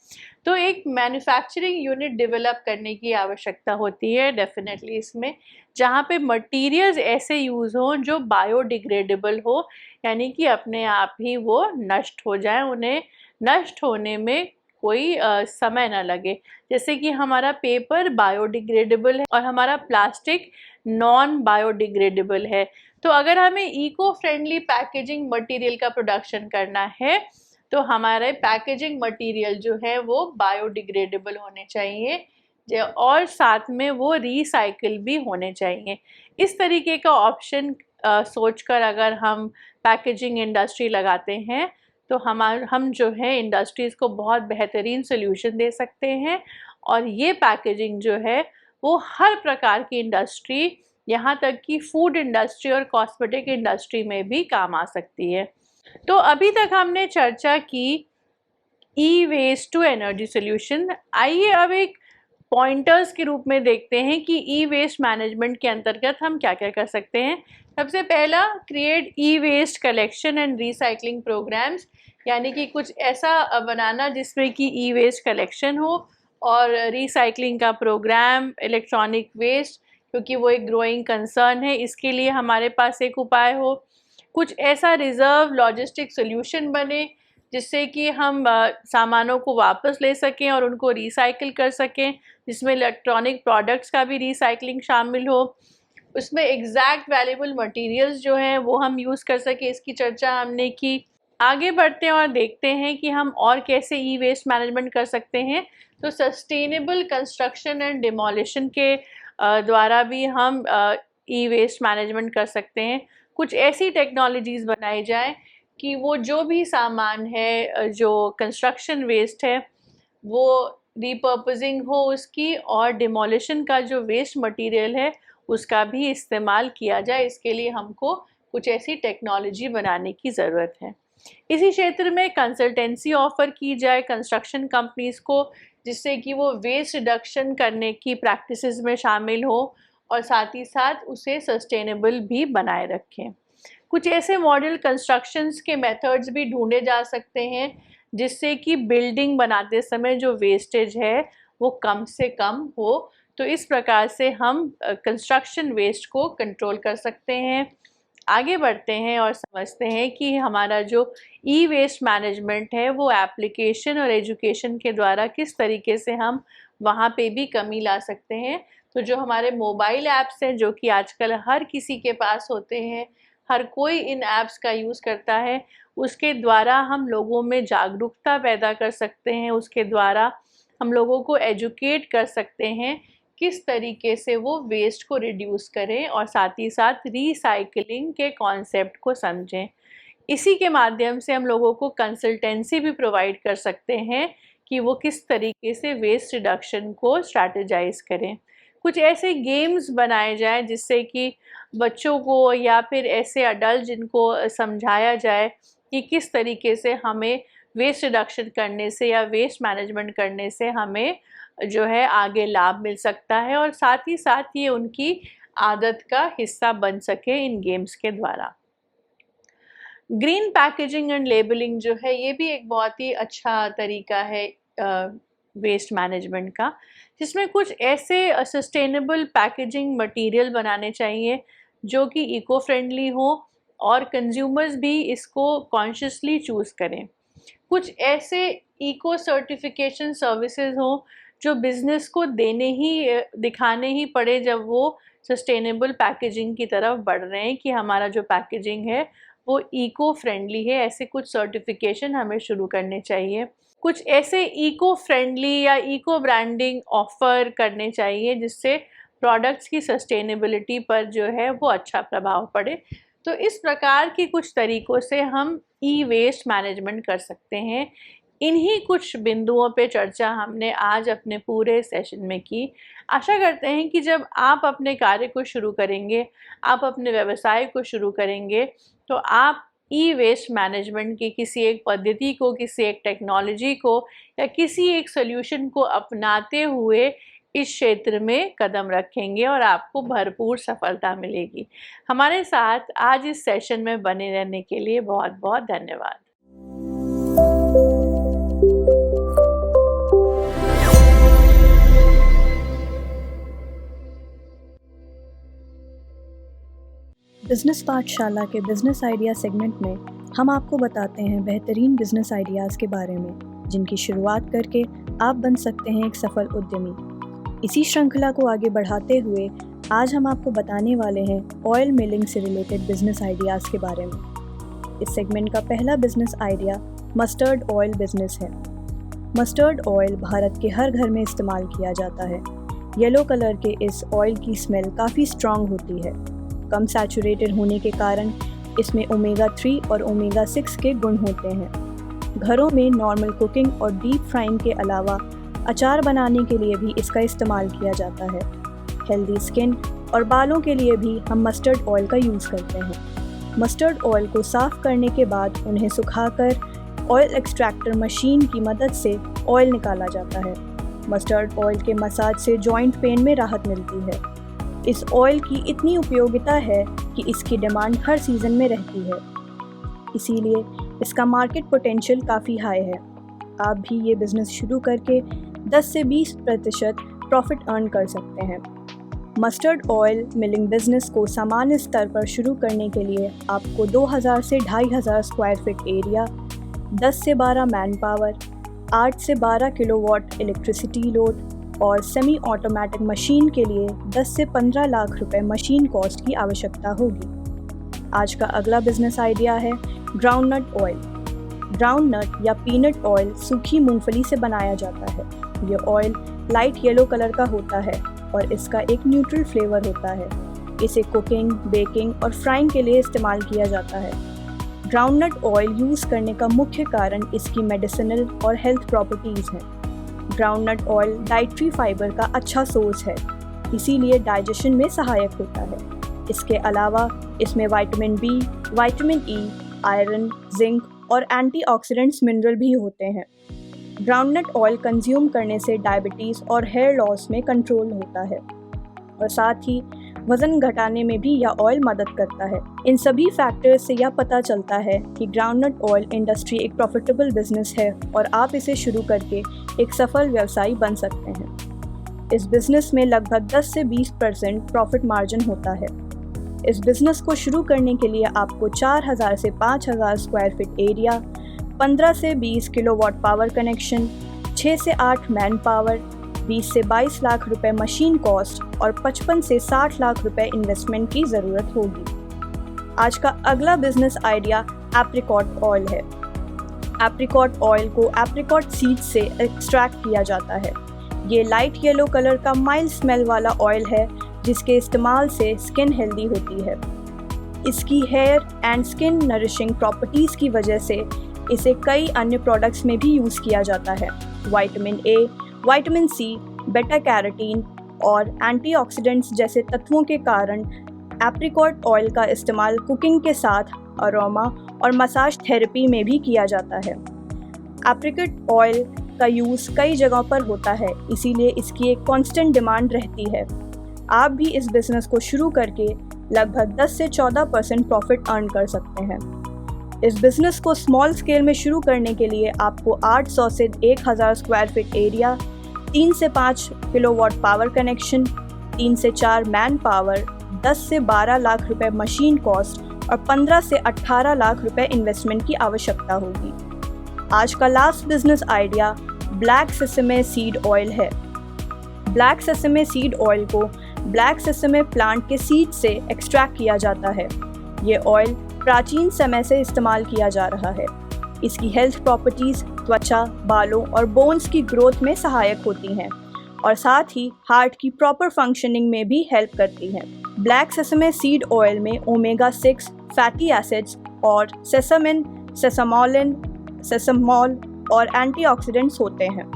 तो एक मैन्युफैक्चरिंग यूनिट डेवलप करने की आवश्यकता होती है डेफिनेटली इसमें, जहाँ पे मटेरियल्स ऐसे यूज़ हों जो बायोडिग्रेडेबल हो, यानी कि अपने आप ही वो नष्ट हो जाए, उन्हें नष्ट होने में कोई समय ना लगे। जैसे कि हमारा पेपर बायोडिग्रेडेबल है और हमारा प्लास्टिक नॉन बायोडिग्रेडेबल है। तो अगर हमें इको फ्रेंडली पैकेजिंग मटेरियल का प्रोडक्शन करना है तो हमारे पैकेजिंग मटेरियल जो है वो बायोडिग्रेडेबल होने चाहिए और साथ में वो रिसाइकिल भी होने चाहिए। इस तरीके का ऑप्शन सोचकर अगर हम पैकेजिंग इंडस्ट्री लगाते हैं तो हम जो है इंडस्ट्रीज़ को बहुत बेहतरीन सोल्यूशन दे सकते हैं, और ये पैकेजिंग जो है वो हर प्रकार की इंडस्ट्री, यहाँ तक कि फूड इंडस्ट्री और कॉस्मेटिक इंडस्ट्री में भी काम आ सकती है। तो अभी तक हमने चर्चा की ई वेस्ट टू एनर्जी सोल्यूशन। आइए अब एक पॉइंटर्स के रूप में देखते हैं कि ई वेस्ट मैनेजमेंट के अंतर्गत हम क्या क्या कर सकते हैं। सबसे पहला, create e waste collection and recycling programs, यानी कि कुछ ऐसा बनाना जिसमें कि ई वेस्ट कलेक्शन हो और रिसाइकलिंग का प्रोग्राम। इलेक्ट्रॉनिक वेस्ट, क्योंकि वो एक ग्रोइंग कंसर्न है, इसके लिए हमारे पास एक उपाय हो। कुछ ऐसा रिज़र्व लॉजिस्टिक सोल्यूशन बने जिससे कि हम सामानों को वापस ले सकें और उनको रिसाइकिल कर सकें, जिसमें इलेक्ट्रॉनिक प्रोडक्ट्स का भी रिसाइकलिंग शामिल हो। उसमें एग्जैक्ट वैल्यूएबल मटेरियल्स जो हैं वो हम यूज़ कर सकें, इसकी चर्चा हमने की। आगे बढ़ते हैं और देखते हैं कि हम और कैसे ई वेस्ट मैनेजमेंट कर सकते हैं। तो सस्टेनेबल कंस्ट्रक्शन एंड डिमोलिशन के द्वारा भी हम ई वेस्ट मैनेजमेंट कर सकते हैं। कुछ ऐसी टेक्नोलॉजीज़ बनाई जाए कि वो जो भी सामान है जो कंस्ट्रक्शन वेस्ट है वो रीपर्पसिंग हो उसकी, और डिमोलिशन का जो वेस्ट मटेरियल है उसका भी इस्तेमाल किया जाए। इसके लिए हमको कुछ ऐसी टेक्नोलॉजी बनाने की ज़रूरत है। इसी क्षेत्र में कंसल्टेंसी ऑफ़र की जाए कंस्ट्रक्शन कंपनीज़ को, जिससे कि वो वेस्ट रिडक्शन करने की प्रैक्टिसेस में शामिल हो और साथ ही साथ उसे सस्टेनेबल भी बनाए रखें। कुछ ऐसे मॉडल कंस्ट्रक्शंस के मेथड्स भी ढूंढे जा सकते हैं जिससे कि बिल्डिंग बनाते समय जो वेस्टेज है वो कम से कम हो। तो इस प्रकार से हम कंस्ट्रक्शन वेस्ट को कंट्रोल कर सकते हैं। आगे बढ़ते हैं और समझते हैं कि हमारा जो ई वेस्ट मैनेजमेंट है वो एप्लीकेशन और एजुकेशन के द्वारा किस तरीके से हम वहाँ पे भी कमी ला सकते हैं। तो जो हमारे मोबाइल ऐप्स हैं जो कि आजकल हर किसी के पास होते हैं, हर कोई इन ऐप्स का यूज़ करता है, उसके द्वारा हम लोगों में जागरूकता पैदा कर सकते हैं। उसके द्वारा हम लोगों को एजुकेट कर सकते हैं किस तरीके से वो वेस्ट को रिड्यूस करें और साथ ही साथ रीसाइक्लिंग के कॉन्सेप्ट को समझें। इसी के माध्यम से हम लोगों को कंसल्टेंसी भी प्रोवाइड कर सकते हैं कि वो किस तरीके से वेस्ट रिडक्शन को स्ट्रैटेजाइज करें। कुछ ऐसे गेम्स बनाए जाएं जिससे कि बच्चों को या फिर ऐसे अडल्ट जिनको समझाया जाए कि किस तरीके से हमें वेस्ट रिडक्शन करने से या वेस्ट मैनेजमेंट करने से हमें जो है आगे लाभ मिल सकता है, और साथ ही साथ ये उनकी आदत का हिस्सा बन सके इन गेम्स के द्वारा। ग्रीन पैकेजिंग एंड लेबलिंग जो है ये भी एक बहुत ही अच्छा तरीका है वेस्ट मैनेजमेंट का, जिसमें कुछ ऐसे सस्टेनेबल पैकेजिंग मटेरियल बनाने चाहिए जो कि इको फ्रेंडली हो और कंज्यूमर्स भी इसको कॉन्शियसली चूज़ करें। कुछ ऐसे इको सर्टिफिकेशन सर्विसेज हो जो बिज़नेस को दिखाने ही पड़े जब वो सस्टेनेबल पैकेजिंग की तरफ बढ़ रहे हैं कि हमारा जो पैकेजिंग है वो इको फ्रेंडली है। ऐसे कुछ सर्टिफिकेशन हमें शुरू करने चाहिए। कुछ ऐसे इको फ्रेंडली या इको ब्रांडिंग ऑफ़र करने चाहिए जिससे प्रोडक्ट्स की सस्टेनेबिलिटी पर जो है वो अच्छा प्रभाव पड़े। तो इस प्रकार की कुछ तरीक़ों से हम ई वेस्ट मैनेजमेंट कर सकते हैं। इन्हीं कुछ बिंदुओं पे चर्चा हमने आज अपने पूरे सेशन में की। आशा करते हैं कि जब आप अपने कार्य को शुरू करेंगे, आप अपने व्यवसाय को शुरू करेंगे, तो आप ई वेस्ट मैनेजमेंट की किसी एक पद्धति को, किसी एक टेक्नोलॉजी को या किसी एक सॉल्यूशन को अपनाते हुए इस क्षेत्र में कदम रखेंगे और आपको भरपूर सफलता मिलेगी। हमारे साथ आज इस सेशन में बने रहने के लिए बहुत बहुत धन्यवाद। बिजनेस पाठशाला के बिजनेस आइडिया सेगमेंट में हम आपको बताते हैं बेहतरीन बिजनेस आइडियाज़ के बारे में, जिनकी शुरुआत करके आप बन सकते हैं एक सफल उद्यमी। इसी श्रृंखला को आगे बढ़ाते हुए आज हम आपको बताने वाले हैं ऑयल मिलिंग से रिलेटेड बिजनेस आइडियाज़ के बारे में। इस सेगमेंट का पहला business idea mustard oil business है। मस्टर्ड ऑयल भारत के हर घर में इस्तेमाल किया जाता है। येलो कलर के इस ऑयल की स्मेल काफ़ी स्ट्रॉन्ग होती है। कम सैचुरेटेड होने के कारण इसमें ओमेगा 3 और ओमेगा 6 के गुण होते हैं। घरों में नॉर्मल कुकिंग और डीप फ्राइंग के अलावा अचार बनाने के लिए भी इसका इस्तेमाल किया जाता है। हेल्दी स्किन और बालों के लिए भी हम मस्टर्ड ऑयल का यूज़ करते हैं। मस्टर्ड ऑयल को साफ़ करने के बाद उन्हें सुखाकर ऑयल एक्सट्रैक्टर मशीन की मदद से ऑयल निकाला जाता है। मस्टर्ड ऑयल के मसाज से जॉइंट पेन में राहत मिलती है। इस ऑयल की इतनी उपयोगिता है कि इसकी डिमांड हर सीज़न में रहती है, इसीलिए इसका मार्केट पोटेंशियल काफ़ी हाई है। आप भी ये बिज़नेस शुरू करके 10 से 20% प्रॉफिट अर्न कर सकते हैं। मस्टर्ड ऑयल मिलिंग बिज़नेस को सामान्य स्तर पर शुरू करने के लिए आपको 2000 से 2500 स्क्वायर फीट एरिया, 10 से 12 मैन पावर, 8 से 12 किलोवाट इलेक्ट्रिसिटी लोड और सेमी ऑटोमेटिक मशीन के लिए 10 से 15 लाख रुपए मशीन कॉस्ट की आवश्यकता होगी। आज का अगला बिजनेस आइडिया है ग्राउंडनट ऑयल। ग्राउंडनट या पीनट ऑयल सूखी मूंगफली से बनाया जाता है। ये ऑयल लाइट येलो कलर का होता है और इसका एक न्यूट्रल फ्लेवर होता है। इसे कुकिंग, बेकिंग और फ्राइंग के लिए इस्तेमाल किया जाता है। ग्राउंडनट ऑयल यूज़ करने का मुख्य कारण इसकी मेडिसिनल और हेल्थ प्रॉपर्टीज़ हैं। ग्राउंडनट ऑयल डाइटरी फाइबर का अच्छा सोर्स है, इसीलिए डाइजेशन में सहायक होता है। इसके अलावा इसमें vitamin B, vitamin E, iron, zinc और एंटीऑक्सीडेंट्स मिनरल भी होते हैं। ग्राउंडनट ऑयल कंज्यूम करने से डायबिटीज़ और हेयर लॉस में कंट्रोल होता है और साथ ही वज़न घटाने में भी यह ऑयल मदद करता है। इन सभी फैक्टर्स से यह पता चलता है कि ग्राउंडनट ऑयल इंडस्ट्री एक प्रॉफिटेबल बिजनेस है और आप इसे शुरू करके एक सफल व्यवसायी बन सकते हैं। इस बिज़नेस में लगभग 10 से 20% प्रॉफिट मार्जिन होता है। इस बिज़नेस को शुरू करने के लिए आपको 4000 से 5000 स्क्वायर फीट एरिया, 15 से 20 किलोवाट पावर कनेक्शन, 6 से 8 मैन पावर, 20 से 22 लाख रुपए मशीन कॉस्ट और 55 से 60 लाख रुपए इन्वेस्टमेंट की ज़रूरत होगी। आज का अगला बिजनेस आइडिया एप्रिकॉट ऑयल है। एप्रिकॉट ऑयल को एप्रिकॉट सीड से एक्सट्रैक्ट किया जाता है। ये लाइट येलो कलर का माइल्ड स्मेल वाला ऑयल है जिसके इस्तेमाल से स्किन हेल्दी होती है। इसकी hair and skin nourishing properties की वजह से इसे कई अन्य प्रोडक्ट्स में भी यूज़ किया जाता है। विटामिन ए, विटामिन सी, बेटा कैरोटीन और एंटीऑक्सीडेंट्स जैसे तत्वों के कारण एप्रिकॉट ऑयल का इस्तेमाल कुकिंग के साथ अरोमा और मसाज थेरेपी में भी किया जाता है। एप्रिकॉट ऑयल का यूज़ कई जगहों पर होता है, इसीलिए इसकी एक कांस्टेंट डिमांड रहती है। आप भी इस बिज़नेस को शुरू करके लगभग 10 से 14% प्रॉफिट अर्न कर सकते हैं। इस बिज़नेस को स्मॉल स्केल में शुरू करने के लिए आपको 800 से 1000 स्क्वायर फीट एरिया, 3 से 5 किलोवाट पावर कनेक्शन, 3 से 4 मैन पावर, 10 से 12 लाख रुपए मशीन कॉस्ट और 15 से 18 लाख रुपए इन्वेस्टमेंट की आवश्यकता होगी। आज का last business idea black sesame seed oil है। ब्लैक सेसमे सीड ऑयल को ब्लैक सेसमे प्लांट के सीड से एक्सट्रैक्ट किया जाता है। ये ऑयल प्राचीन समय से इस्तेमाल किया जा रहा है। इसकी हेल्थ प्रॉपर्टीज़ त्वचा, बालों और बोन्स की ग्रोथ में सहायक होती हैं और साथ ही हार्ट की प्रॉपर फंक्शनिंग में भी हेल्प करती हैं। ब्लैक सेसमे सीड ऑयल में ओमेगा 6 फैटी एसिड्स और सेसामिन, सेसामोलिन, सेसामॉल और एंटीऑक्सीडेंट्स होते हैं।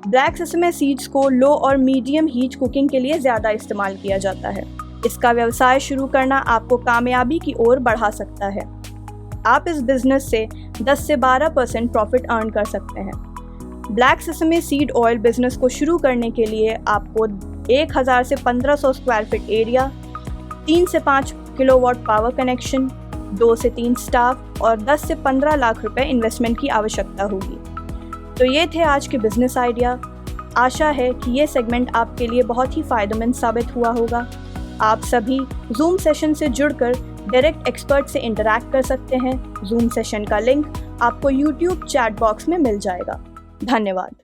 ब्लैक सेसमे सीड्स को लो और मीडियम हीट कुकिंग के लिए ज़्यादा इस्तेमाल किया जाता है। इसका व्यवसाय शुरू करना आपको कामयाबी की ओर बढ़ा सकता है। आप इस बिज़नेस से 10 से 12% प्रॉफिट अर्न कर सकते हैं। Black sesame seed oil business को शुरू करने के लिए आपको 1000 से 1500 स्क्वायर फीट एरिया, 3 से 5 किलोवाट पावर कनेक्शन, 2 से 3 स्टाफ और 10 से 15 लाख रुपए इन्वेस्टमेंट की आवश्यकता होगी। तो ये थे आज के बिज़नेस आइडिया। आशा है कि ये सेगमेंट आपके लिए बहुत ही फ़ायदेमंद साबित हुआ होगा। आप सभी जूम सेशन से जुड़कर डायरेक्ट एक्सपर्ट से इंटरैक्ट कर सकते हैं। जूम सेशन का लिंक आपको यूट्यूब चैट बॉक्स में मिल जाएगा। धन्यवाद।